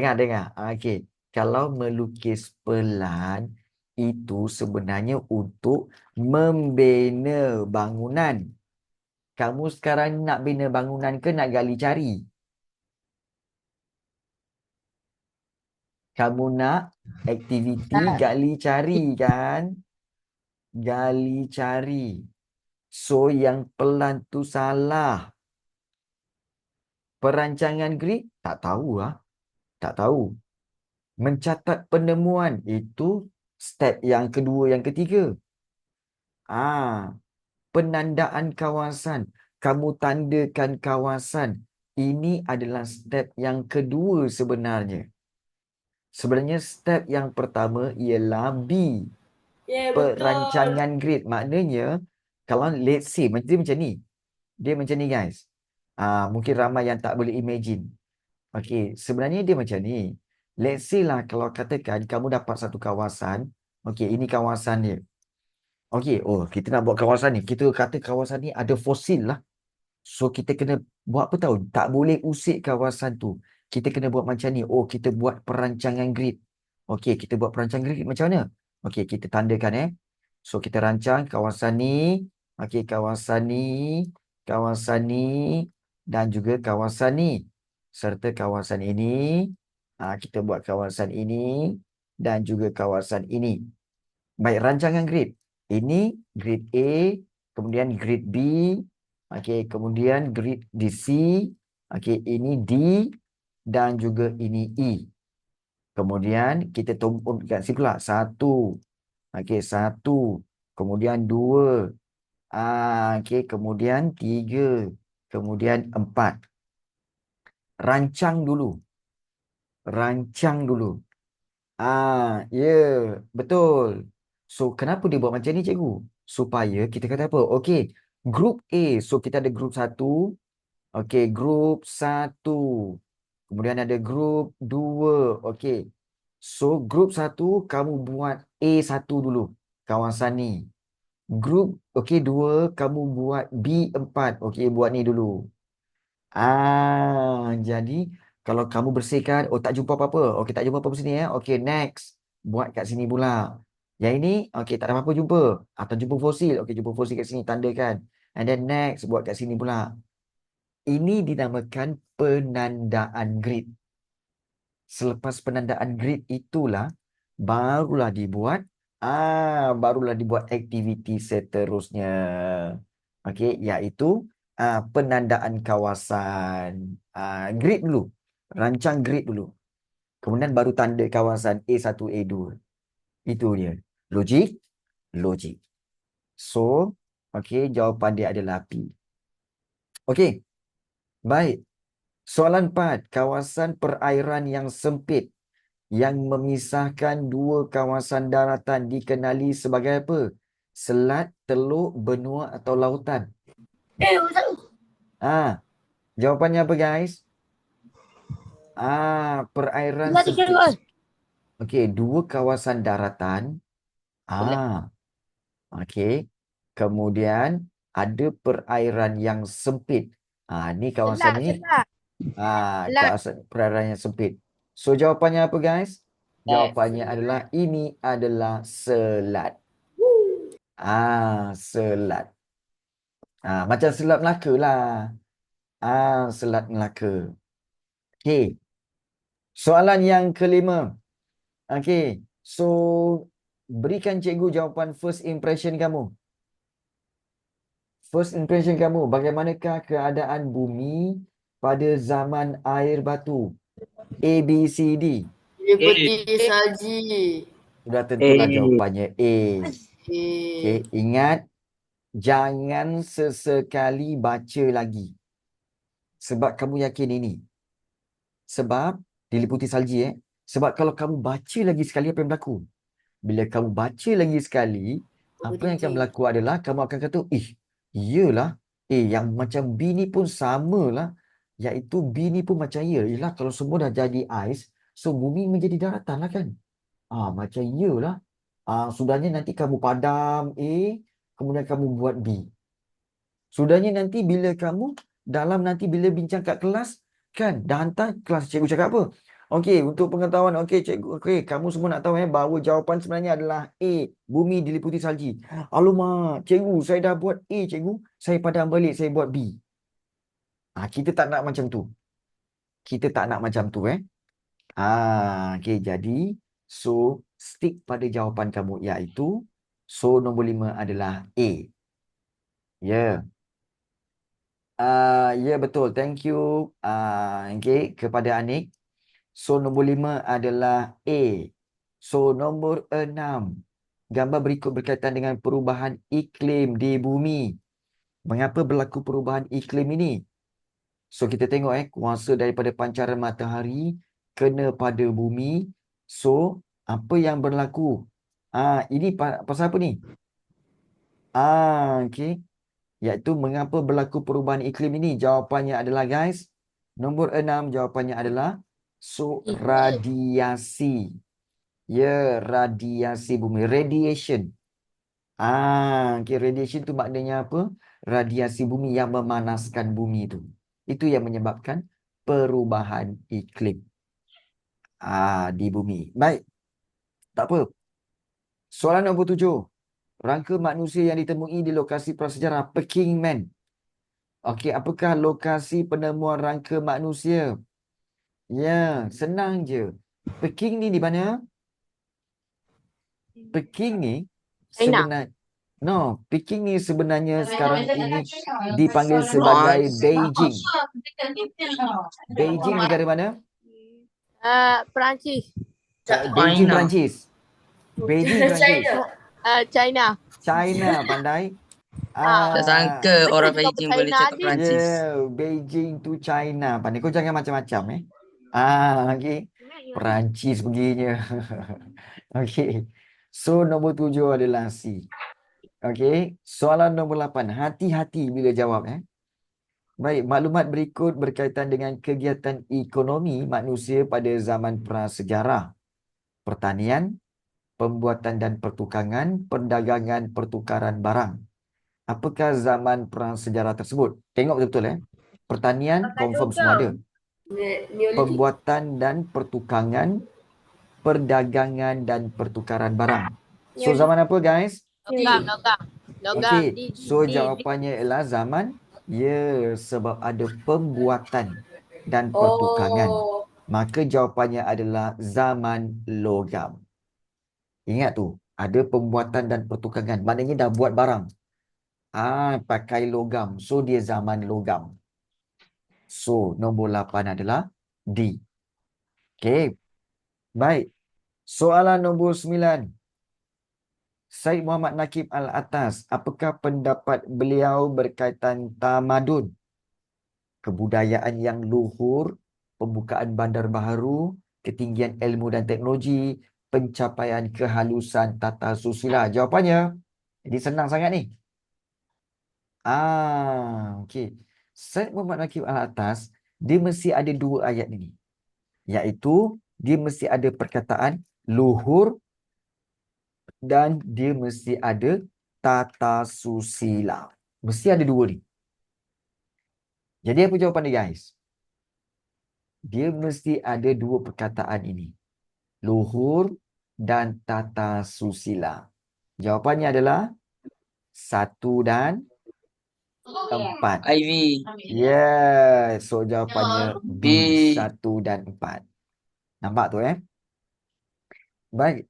Okey, kalau melukis pelan, itu sebenarnya untuk membina bangunan. Kamu sekarang nak bina bangunan ke nak gali cari? Kamu nak aktiviti gali cari kan? Gali cari. So, yang pelan tu salah. Perancangan grid? Tak tahu lah. Tak tahu. Mencatat penemuan? Itu step yang kedua, yang ketiga. Penandaan kawasan. Kamu tandakan kawasan. Ini adalah step yang kedua sebenarnya. Sebenarnya step yang pertama ialah B. Perancangan grid. Maknanya, kalau let's say, dia macam ni. Dia macam ni guys. Mungkin ramai yang tak boleh imagine. Okey, sebenarnya dia macam ni. Let's say lah kalau katakan kamu dapat satu kawasan. Okey, ini kawasan dia. Okey, kita nak buat kawasan ni. Kita kata kawasan ni ada fosil lah. So, kita kena buat apa tahu? Tak boleh usik kawasan tu. Kita kena buat macam ni. Kita buat perancangan grid. Okey, kita buat perancangan grid macam mana? Okey, kita tandakan So, kita rancang kawasan ni. Okey, kawasan ni. Kawasan ni. Dan juga kawasan ni. Serta kawasan ini. Kita buat kawasan ini. Dan juga kawasan ini. Baik, rancangan grid. Ini grid A. Kemudian grid B. Okey, kemudian grid di C. Okey, ini D. Dan juga ini E. Kemudian kita tumpuk kat sini pula. 1. Okey, 1. Kemudian 2. Okey, kemudian 3. Kemudian 4. Rancang dulu. Betul. So, kenapa dia buat macam ni, cikgu? Supaya kita kata apa? Okey, group A. So, kita ada group 1. Okey, group 1. Kemudian ada group 2. Okey. So, group 1, kamu buat A1 dulu. Kawasan ni. Group, 2, kamu buat B4. Okey, buat ni dulu. Jadi, kalau kamu bersihkan, tak jumpa apa-apa. Okey, tak jumpa apa-apa sini Okey, next. Buat kat sini pula. Yang ini, okey, tak ada apa-apa jumpa. Atau jumpa fosil. Okey, jumpa fosil kat sini, tandakan. And then next, buat kat sini pula. Ini dinamakan penandaan grid. Selepas penandaan grid itulah, barulah dibuat Barulah dibuat aktiviti seterusnya. Okey, iaitu penandaan kawasan. Grid dulu. Rancang grid dulu. Kemudian baru tanda kawasan A1, A2. Itu dia. Logik? Logik. So, okey, jawapan dia adalah P. Okey, baik. Soalan 4. Kawasan perairan yang sempit yang memisahkan dua kawasan daratan dikenali sebagai apa? Selat, teluk, benua atau lautan? Jawapannya apa guys? Perairan sempit. Okey, dua kawasan daratan. Okey. Kemudian ada perairan yang sempit. Ni kawasan ni. Kawasan perairan yang sempit. So jawapannya apa guys? Jawapannya adalah ini adalah selat. Selat. Macam Selat Melaka lah. Selat Melaka. Okey. Soalan yang kelima. Okey. So berikan cikgu jawapan first impression kamu. First impression kamu, bagaimanakah keadaan bumi pada zaman air batu? A, B, C, D. Diliputi salji. Sudah tentulah A. jawapannya A. Okey, ingat jangan sesekali baca lagi. Sebab kamu yakin ini. Sebab diliputi salji Sebab kalau kamu baca lagi sekali apa yang berlaku? Bila kamu baca lagi sekali, apa yang akan berlaku adalah kamu akan kata, iyalah, yang macam B ni pun samalah. Iaitu B ni pun macam Yelah, kalau semua dah jadi ais, so bumi menjadi daratan lah kan? Macam iyalah. Sudahnya nanti kamu padam A, kemudian kamu buat B. Sudahnya nanti bila kamu bila bincang kat kelas, kan, dah hantar kelas cikgu cakap apa? Okey, untuk pengetahuan, cikgu, kamu semua nak tahu bahawa jawapan sebenarnya adalah A, bumi diliputi salji. Alamak, cikgu, saya dah buat A, cikgu. Saya padam balik, saya buat B. Kita tak nak macam tu. Kita tak nak macam tu, Okey, jadi, so, stick pada jawapan kamu, iaitu, so, nombor 5 adalah A. Ya. Ya, betul. Thank you, kepada Anik. So, nombor 5 adalah A. So, nombor 6. Gambar berikut berkaitan dengan perubahan iklim di bumi. Mengapa berlaku perubahan iklim ini? So, kita tengok kuasa daripada pancaran matahari kena pada bumi. So, apa yang berlaku? Ini pasal apa ni? Okey. Iaitu mengapa berlaku perubahan iklim ini? Jawapannya adalah guys, nombor 6 jawapannya adalah radiasi. Ya, radiasi bumi. Radiation. Radiation tu maknanya apa? Radiasi bumi yang memanaskan bumi itu. Itu yang menyebabkan perubahan iklim di bumi. Baik. Tak apa. Soalan nombor 7. Rangka manusia yang ditemui di lokasi prasejarah Peking Man. Okey, apakah lokasi penemuan rangka manusia? Ya, senang je. Peking ni di mana? Peking ni sebenarnya Peking ni sebenarnya sekarang ini dipanggil sebagai Beijing. Beijing negara mana? Perancis. Beijing, Perancis. Beijing, Perancis. China. China, pandai. Tak sangka orang Beijing boleh cakap Perancis. Beijing tu China. Pandai, kau jangan macam-macam okey. Perancis begini. Okey. So, nombor 7 adalah C. Okey. Soalan nombor 8. Hati-hati bila jawab. Baik, maklumat berikut berkaitan dengan kegiatan ekonomi manusia pada zaman prasejarah. Pertanian, pembuatan dan pertukangan, perdagangan, pertukaran barang. Apakah zaman prasejarah tersebut? Tengok betul-betul Pertanian, confirm semua ada. Pembuatan dan pertukangan, perdagangan dan pertukaran barang. So, zaman apa guys? Logam. Okey, so jawapannya ialah zaman, sebab ada pembuatan dan pertukangan. Maka jawapannya adalah zaman logam. Ingat tu, Ada pembuatan dan pertukangan. Maknanya dah buat barang. Pakai logam. So, dia zaman logam. So, nombor 8 adalah D. Okey. Baik. Soalan nombor 9. Syed Muhammad Nakib Al-Atas, apakah pendapat beliau berkaitan tamadun, kebudayaan yang luhur, pembukaan bandar baharu, ketinggian ilmu dan teknologi, pencapaian kehalusan tata susila? Jawapannya, jadi senang sangat ni. Okey. Syed Muhammad Nakib Al-Atas, dia mesti ada 2 ayat ni. Iaitu, dia mesti ada perkataan luhur dan dia mesti ada tata susila. Mesti ada 2 ni. Jadi apa jawapan dia, guys? Dia mesti ada 2 perkataan ini. Luhur dan tata susila. Jawapannya adalah 1 dan 4. Ivy. Yes. So jawapannya B, B. 1 dan 4. Nampak tu Baik.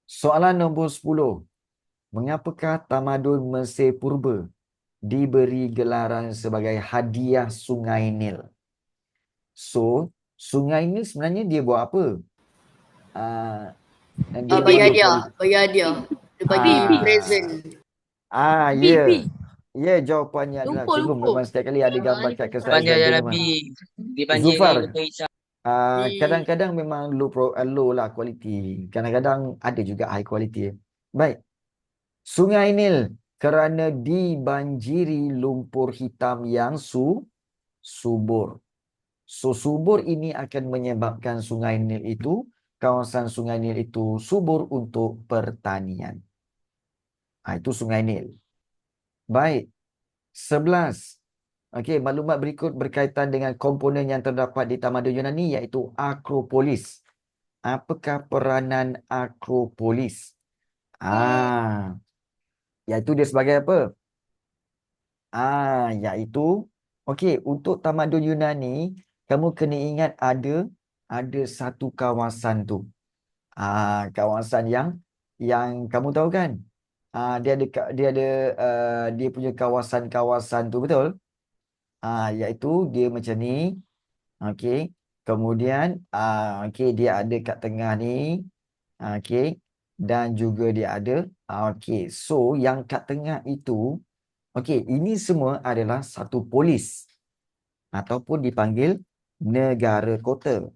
Soalan nombor 10. Mengapakah tamadun Mesir Purba diberi gelaran sebagai hadiah Sungai Nil? So, Sungai Nil sebenarnya dia buat apa? Dan dia Bagi bagi hadiah. kualiti. Bagi hadiah. Dia bagi present. Ya. Ya, jawapannya adalah Lupa, cikgu lupa. memang setiap kali ada gambar kat slide Jawapannya dia adalah memang. B. Dipanggil Zufar. Dr. Izzah. Kadang-kadang memang low lah kualiti. Kadang-kadang ada juga high quality. Baik. Sungai Nil kerana dibanjiri lumpur hitam yang subur. So, subur ini akan menyebabkan Sungai Nil itu, kawasan Sungai Nil itu subur untuk pertanian. Itu Sungai Nil. Baik. 11. Okey, maklumat berikut berkaitan dengan komponen yang terdapat di Tamadun Yunani iaitu Akropolis. Apakah peranan Akropolis? Iaitu dia sebagai apa? Iaitu okey, untuk Tamadun Yunani, kamu kena ingat ada satu kawasan tu. Kawasan yang kamu tahu kan? Dia punya kawasan-kawasan tu, betul? Iaitu dia macam ni. Okey. Kemudian okey, dia ada kat tengah ni. Okey. Dan juga dia ada okey. So yang kat tengah itu, okey, ini semua adalah satu polis ataupun dipanggil negara kota.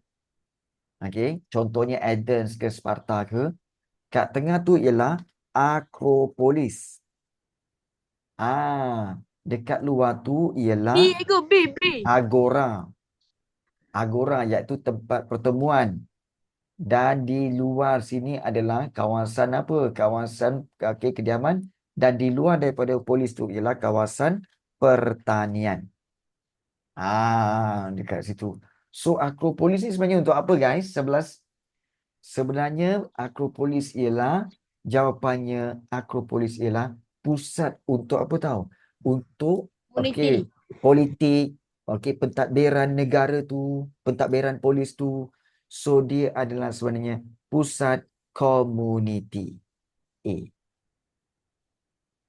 Okey, contohnya Athens ke Sparta ke. Kat tengah tu ialah Akropolis. Dekat luar tu ialah Agora. Agora iaitu tempat pertemuan. Dan di luar sini adalah kawasan apa? Kawasan kediaman. Dan di luar daripada polis tu ialah kawasan pertanian. Dekat situ. So, Akropolis ni sebenarnya untuk apa, guys? 11. Sebenarnya Akropolis ialah, jawapannya Akropolis ialah pusat untuk apa tahu? Untuk politik, pentadbiran negara tu, pentadbiran polis tu. So dia adalah sebenarnya pusat komuniti.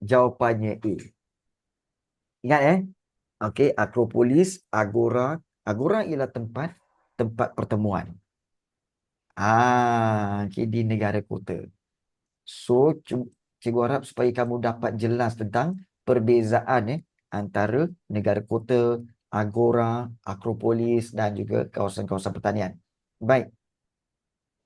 Jawapannya A. Ingat Okey, Akropolis, Agora. Agora ialah tempat pertemuan. Okey, di negara kota. So, cikgu harap supaya kamu dapat jelas tentang perbezaan antara negara kota, Agora, Akropolis dan juga kawasan-kawasan pertanian. Baik.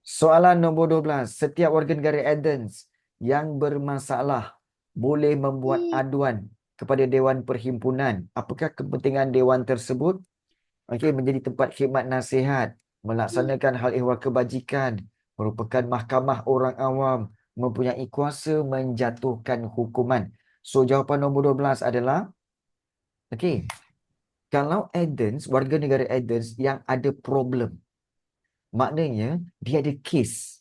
Soalan nombor 12. Setiap warga negara Athens yang bermasalah boleh membuat aduan kepada Dewan Perhimpunan. Apakah kepentingan Dewan tersebut? Okey, menjadi tempat khidmat nasihat, melaksanakan hal ehwal kebajikan, merupakan mahkamah orang awam, mempunyai kuasa menjatuhkan hukuman. So, jawapan nombor 12 adalah, okey, kalau Athens, warga negara Athens yang ada problem, maknanya dia ada kes.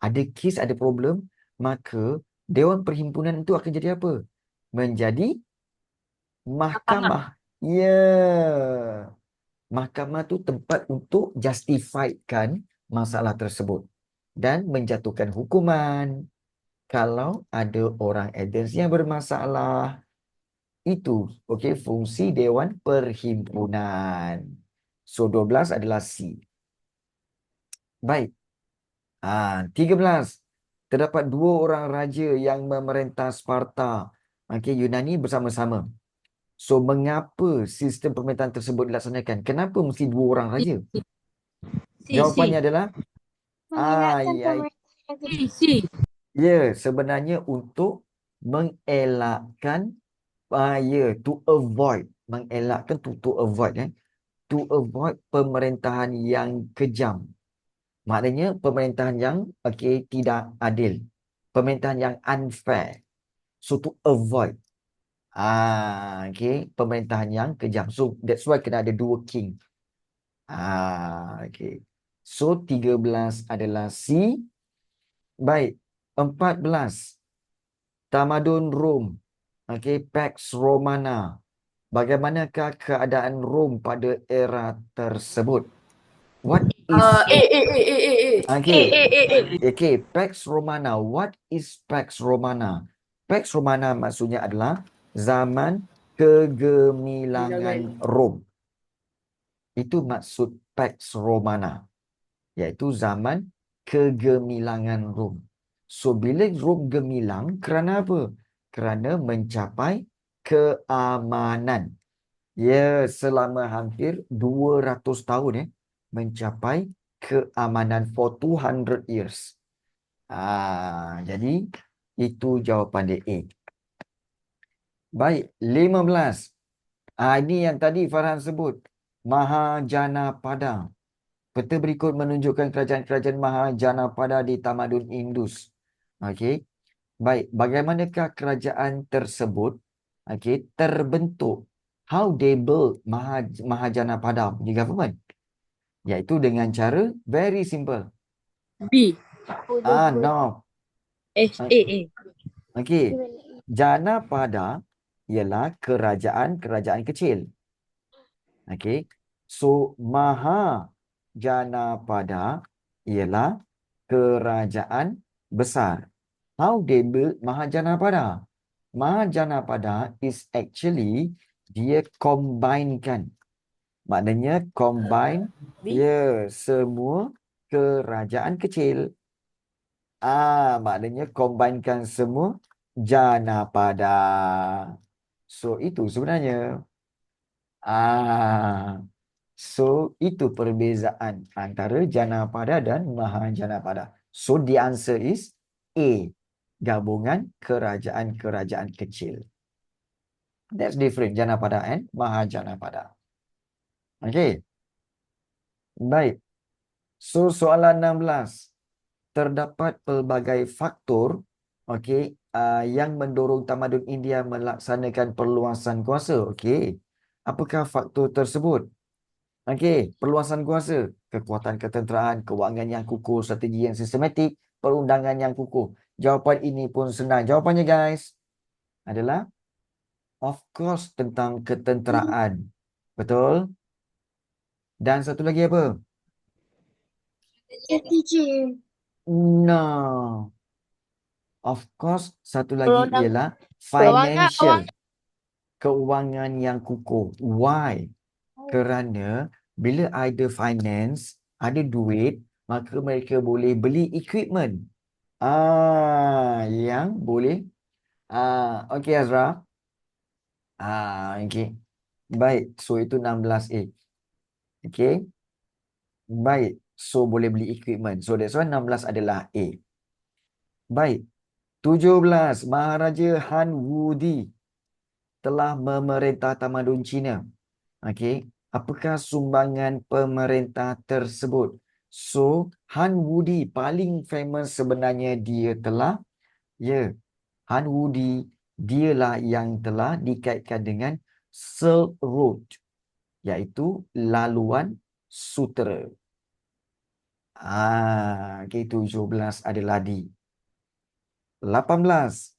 Ada kes, ada problem, maka Dewan Perhimpunan itu akan jadi apa? Menjadi mahkamah. Mahkamah tu tempat untuk justifikan masalah tersebut dan menjatuhkan hukuman. kalau ada orang Athens yang bermasalah. Itu, okey, fungsi Dewan Perhimpunan. So, 12 adalah C. Baik. 13. Terdapat dua orang raja yang memerintah Sparta. Okey, Yunani bersama-sama. So, mengapa sistem pemerintahan tersebut dilaksanakan? Kenapa mesti dua orang raja? Jawapannya adalah ya, sebenarnya untuk mengelakkan to avoid, mengelakkan to avoid to avoid pemerintahan yang kejam. Maknanya pemerintahan yang tidak adil, pemerintahan yang unfair. So to avoid pemerintahan yang kejam. So that's why kena ada dua king. So 13 adalah C. Baik, 14 tamadun Rom. Pax Romana. Bagaimanakah keadaan Rom pada era tersebut? What is Pax Romana. What is Pax Romana? Pax Romana maksudnya adalah zaman kegemilangan Rom. Itu maksud Pax Romana, iaitu zaman kegemilangan Rom. So, bila Rom gemilang, kerana apa? Kerana mencapai keamanan. Selama hampir 200 tahun mencapai keamanan for 200 years. Jadi, itu jawapan dia A. Baik, 15. Ini yang tadi Farhan sebut. Mahajanapada. Peta berikut menunjukkan kerajaan-kerajaan Mahajanapada di Tamadun Indus. Okey. Baik, bagaimanakah kerajaan tersebut terbentuk? How they build Mahajanapada di government? Iaitu dengan cara very simple. B. No. Okey. Janapada ialah kerajaan-kerajaan kecil. Okey. So, Mahajanapada ialah kerajaan besar. How they build Mahajanapada? Mahajanapada is actually dia combinekan. Maknanya combine semua kerajaan kecil. Maknanya combinekan semua Janapada. So, itu sebenarnya. So, itu perbezaan antara Janapada dan Mahajanapada. So, the answer is A. Gabungan kerajaan-kerajaan kecil. That's different, Janapada and Mahajanapada. Okay. Baik. So, soalan 16. Terdapat pelbagai faktor yang mendorong tamadun India melaksanakan perluasan kuasa. Apakah faktor tersebut? Perluasan kuasa, kekuatan ketenteraan, kewangan yang kukuh, strategi yang sistematik, perundangan yang kukuh. Jawapan ini pun senang. Jawapannya guys adalah of course tentang ketenteraan. Betul? Dan satu lagi apa? No. Of course satu lagi ialah financial. Keuangan yang kukuh. Why? Kerana bila ada finance, ada duit, maka mereka boleh beli equipment. Yang boleh. Okey Azra. Okey. Baik, so itu 16A. Okey. Baik, so boleh beli equipment. So that's why 16 adalah A. Baik. 17, Maharaja Han Wudi telah memerintah tamadun Cina. Apakah sumbangan pemerintah tersebut? So, Han Wudi paling famous sebenarnya dia telah, Han Wudi dialah yang telah dikaitkan dengan Silk Road, iaitu laluan sutera. 17 adalah D. 18.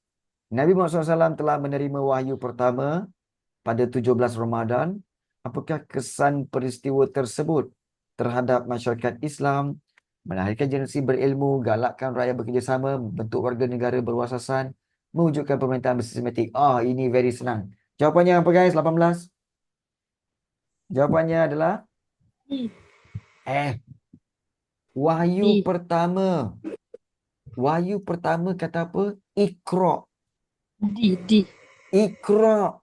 Nabi Muhammad SAW telah menerima wahyu pertama pada 17 Ramadan. Apakah kesan peristiwa tersebut terhadap masyarakat Islam Melahirkan generasi berilmu, galakkan rakyat bekerjasama, bentuk warga negara berwawasan, mewujudkan pemerintahan bersistematik. Ini very senang. Jawapannya apa guys? 18. Jawapannya adalah wahyu D. pertama. Wahyu pertama kata apa? Iqra. D. Iqra.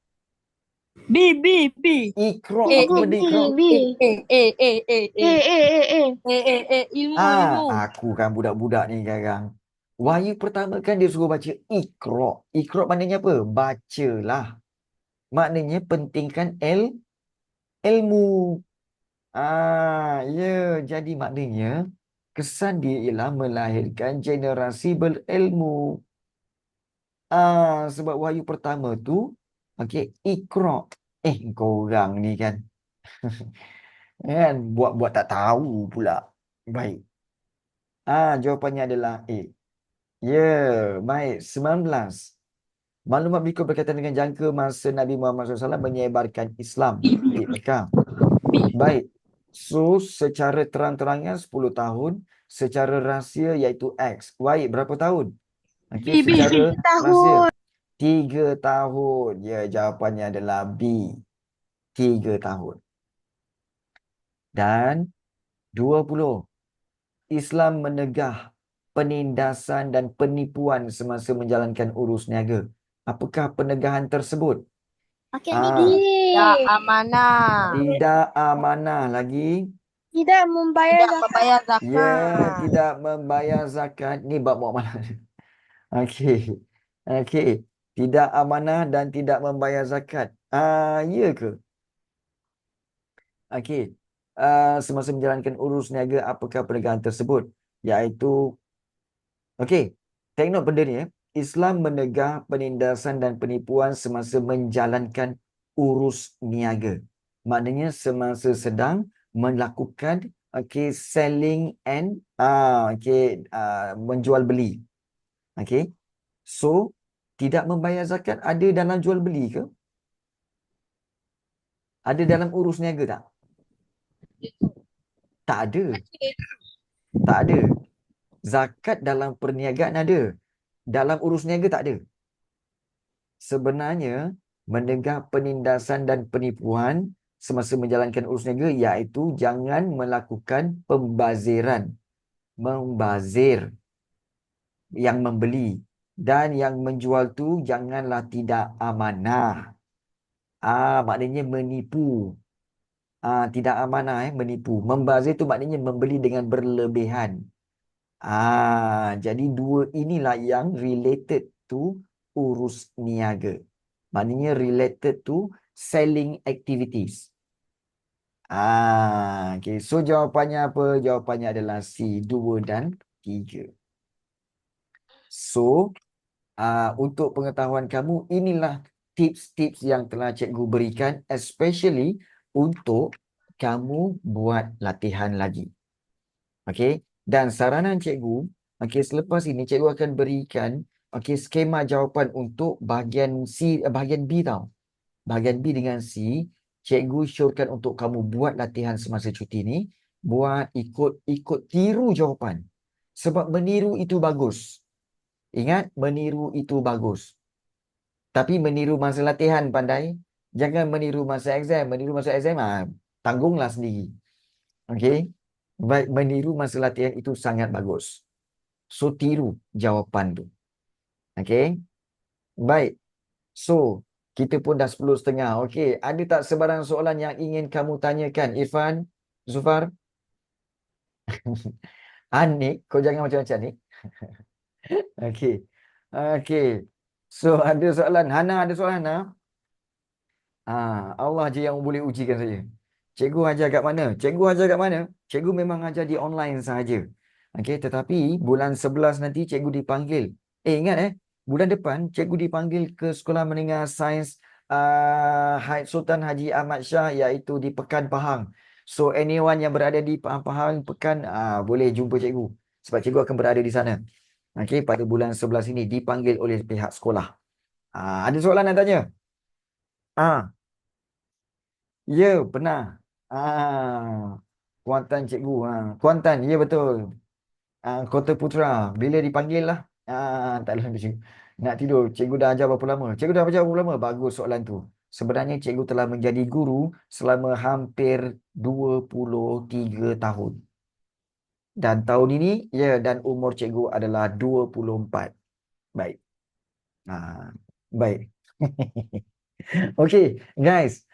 B. Iqra. Eh, Apa benda Iqra? Ilmu. Aku kan budak-budak ni sekarang. Wahyu pertama kan dia suruh baca Iqra. Iqra maknanya apa? Bacalah. Maknanya pentingkan ilmu. Ya, jadi maknanya kesan dia ialah melahirkan generasi berilmu. Sebab wahyu pertama tu, okey, Iqra. Kau orang ni kan. Kan buat-buat tak tahu pula. Baik. Jawapannya adalah A. Ya, baik. 19. Maklumat berikut berkaitan dengan jangka masa Nabi Muhammad SAW menyebarkan Islam di Mekah. Baik. So, secara terang-terangnya 10 tahun. Secara rahsia iaitu X. Baik, berapa tahun? Okey, secara rahsia 3 tahun. Ya, jawapannya adalah B. 3 tahun. Dan 20. Islam menegah penindasan dan penipuan semasa menjalankan urus niaga. Apakah penegahan tersebut? Tidak amanah. Tidak amanah lagi. Tidak membayar zakat. Ya, tidak membayar zakat. Ni bab muamalah. Okey. Okey. Tidak amanah dan tidak membayar zakat. Ya ke? Okey. Semasa menjalankan urus niaga, apakah penegahan tersebut? Iaitu, okey. Tengok benda ni. Islam menegah penindasan dan penipuan semasa menjalankan urus niaga. Maknanya semasa sedang melakukan selling and menjual beli. Okey. So, tidak membayar zakat ada dalam jual beli ke? Ada dalam urus niaga tak? Tak ada. Tak ada. Zakat dalam perniagaan ada. Dalam urus niaga tak ada. Sebenarnya, menegah penindasan dan penipuan semasa menjalankan urus niaga iaitu jangan melakukan pembaziran. Membazir yang membeli. Dan yang menjual tu janganlah tidak amanah. Maknanya menipu. Tidak amanah, menipu. Membazir tu maknanya membeli dengan berlebihan. Jadi dua inilah yang related to urus niaga. Maknanya related to selling activities. Okay. So jawapannya apa? Jawapannya adalah C, 2 dan 3. So, untuk pengetahuan kamu, inilah tips-tips yang telah cikgu berikan, especially untuk kamu buat latihan lagi. Okey, dan saranan cikgu, selepas ini cikgu akan berikan skema jawapan untuk bahagian C, bahagian B tau. Bahagian B dengan C, cikgu syorkan untuk kamu buat latihan semasa cuti ni, buat ikut tiru jawapan. Sebab meniru itu bagus. Ingat, meniru itu bagus. Tapi meniru masa latihan pandai. Jangan meniru masa exam. Meniru masa exam, tanggunglah sendiri. Okey. Baik, meniru masa latihan itu sangat bagus. So, tiru jawapan tu. Okey. Baik. So, kita pun dah 10.30. Okey. Ada tak sebarang soalan yang ingin kamu tanyakan? Irfan? Zufar? Anik, kau jangan macam-macam ni. Okey. Okey. So, ada soalan. Hana, ada soalan, Hana? Allah je yang boleh ujikan saya. Cikgu ajar kat mana? Cikgu ajar kat mana? Cikgu memang ajar di online sahaja. Okey, tetapi bulan 11 nanti cikgu dipanggil. Ingat bulan depan cikgu dipanggil ke Sekolah Menengah Sains Sultan Haji Ahmad Shah iaitu di Pekan Pahang. So anyone yang berada di Pahang Pekan boleh jumpa cikgu sebab cikgu akan berada di sana. Okey, pada bulan 11 ini dipanggil oleh pihak sekolah. Ada soalan nak tanya? Ya, pernah. Kuantan cikgu. Kuantan, ya betul. Kota Putra. Bila dipanggil lah. Tak lah. Nak tidur. Cikgu dah ajar berapa lama? Cikgu dah ajar berapa lama? Bagus soalan tu. Sebenarnya cikgu telah menjadi guru selama hampir 23 tahun. Dan tahun ini, ya, dan umur cikgu adalah 24. Baik. Baik. Okay, guys.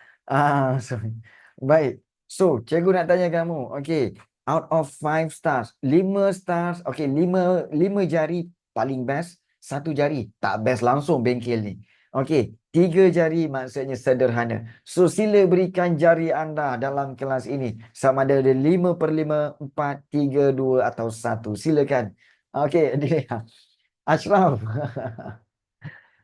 Sorry. Baik. So, cikgu nak tanya kamu. Okay, out of 5 stars, 5 stars. Okay, 5 jari paling best. 1 jari tak best langsung bengkel ni. Okay, 3 jari maksudnya sederhana. So, sila berikan jari anda dalam kelas ini. Sama ada 5/5, 4, 3, 2 atau 1. Silakan. Okay, dia. Ashraf.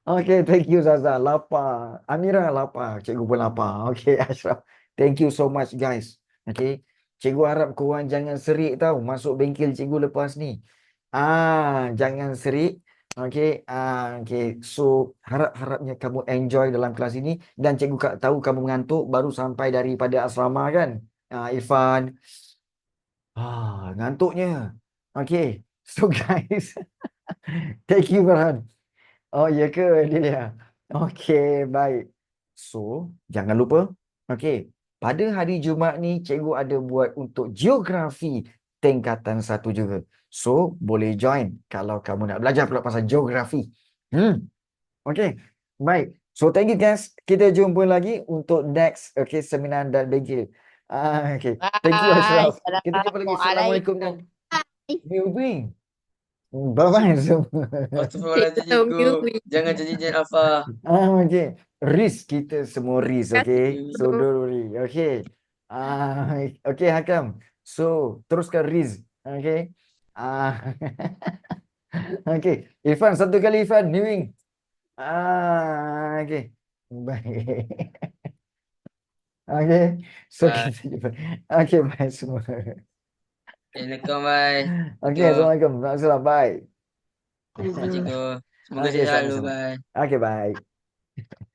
Okay, thank you Zaza. Lapar. Amira lapar. Cikgu pun lapar. Okay, Ashraf. Thank you so much guys. Okay. Cikgu harap korang jangan serik tau masuk bengkel cikgu lepas ni. Jangan serik. Okay. Okay. So, harapnya kamu enjoy dalam kelas ini. Dan cikgu tahu kamu mengantuk baru sampai daripada asrama kan? Irfan. Ngantuknya. Okay. So guys. Thank you Farhan. Oh, ya ke dia? Okey, baik. So, jangan lupa. Okey, pada hari Jumaat ni cikgu ada buat untuk geografi tingkatan 1 juga. So, boleh join kalau kamu nak belajar pula pasal geografi. Okey, baik. So, thank you guys. Kita jumpa lagi untuk next seminar dan bengkel. Okey. Thank you Ashraf. Kita jumpa lagi. Assalamualaikum dan Melvin. Bye-bye semua. Astagfirullahaladzim cikgu. Jangan janji Alfa. Okay. Risk kita semua risk, okay? So don't worry, okay? Okay Hakam. So teruskan risk, okay? Okay. Irfan, satu kali Irfan, Newing. Okay. Baik. Okay. So Bye. kita jumpa. Okay, bye semua. Assalamualaikum, bye. Okay, Assalamualaikum. Assalamualaikum. Bye. Bye cikgu. Semoga Okay, sehat selalu, sama-sama. bye. Okay, bye.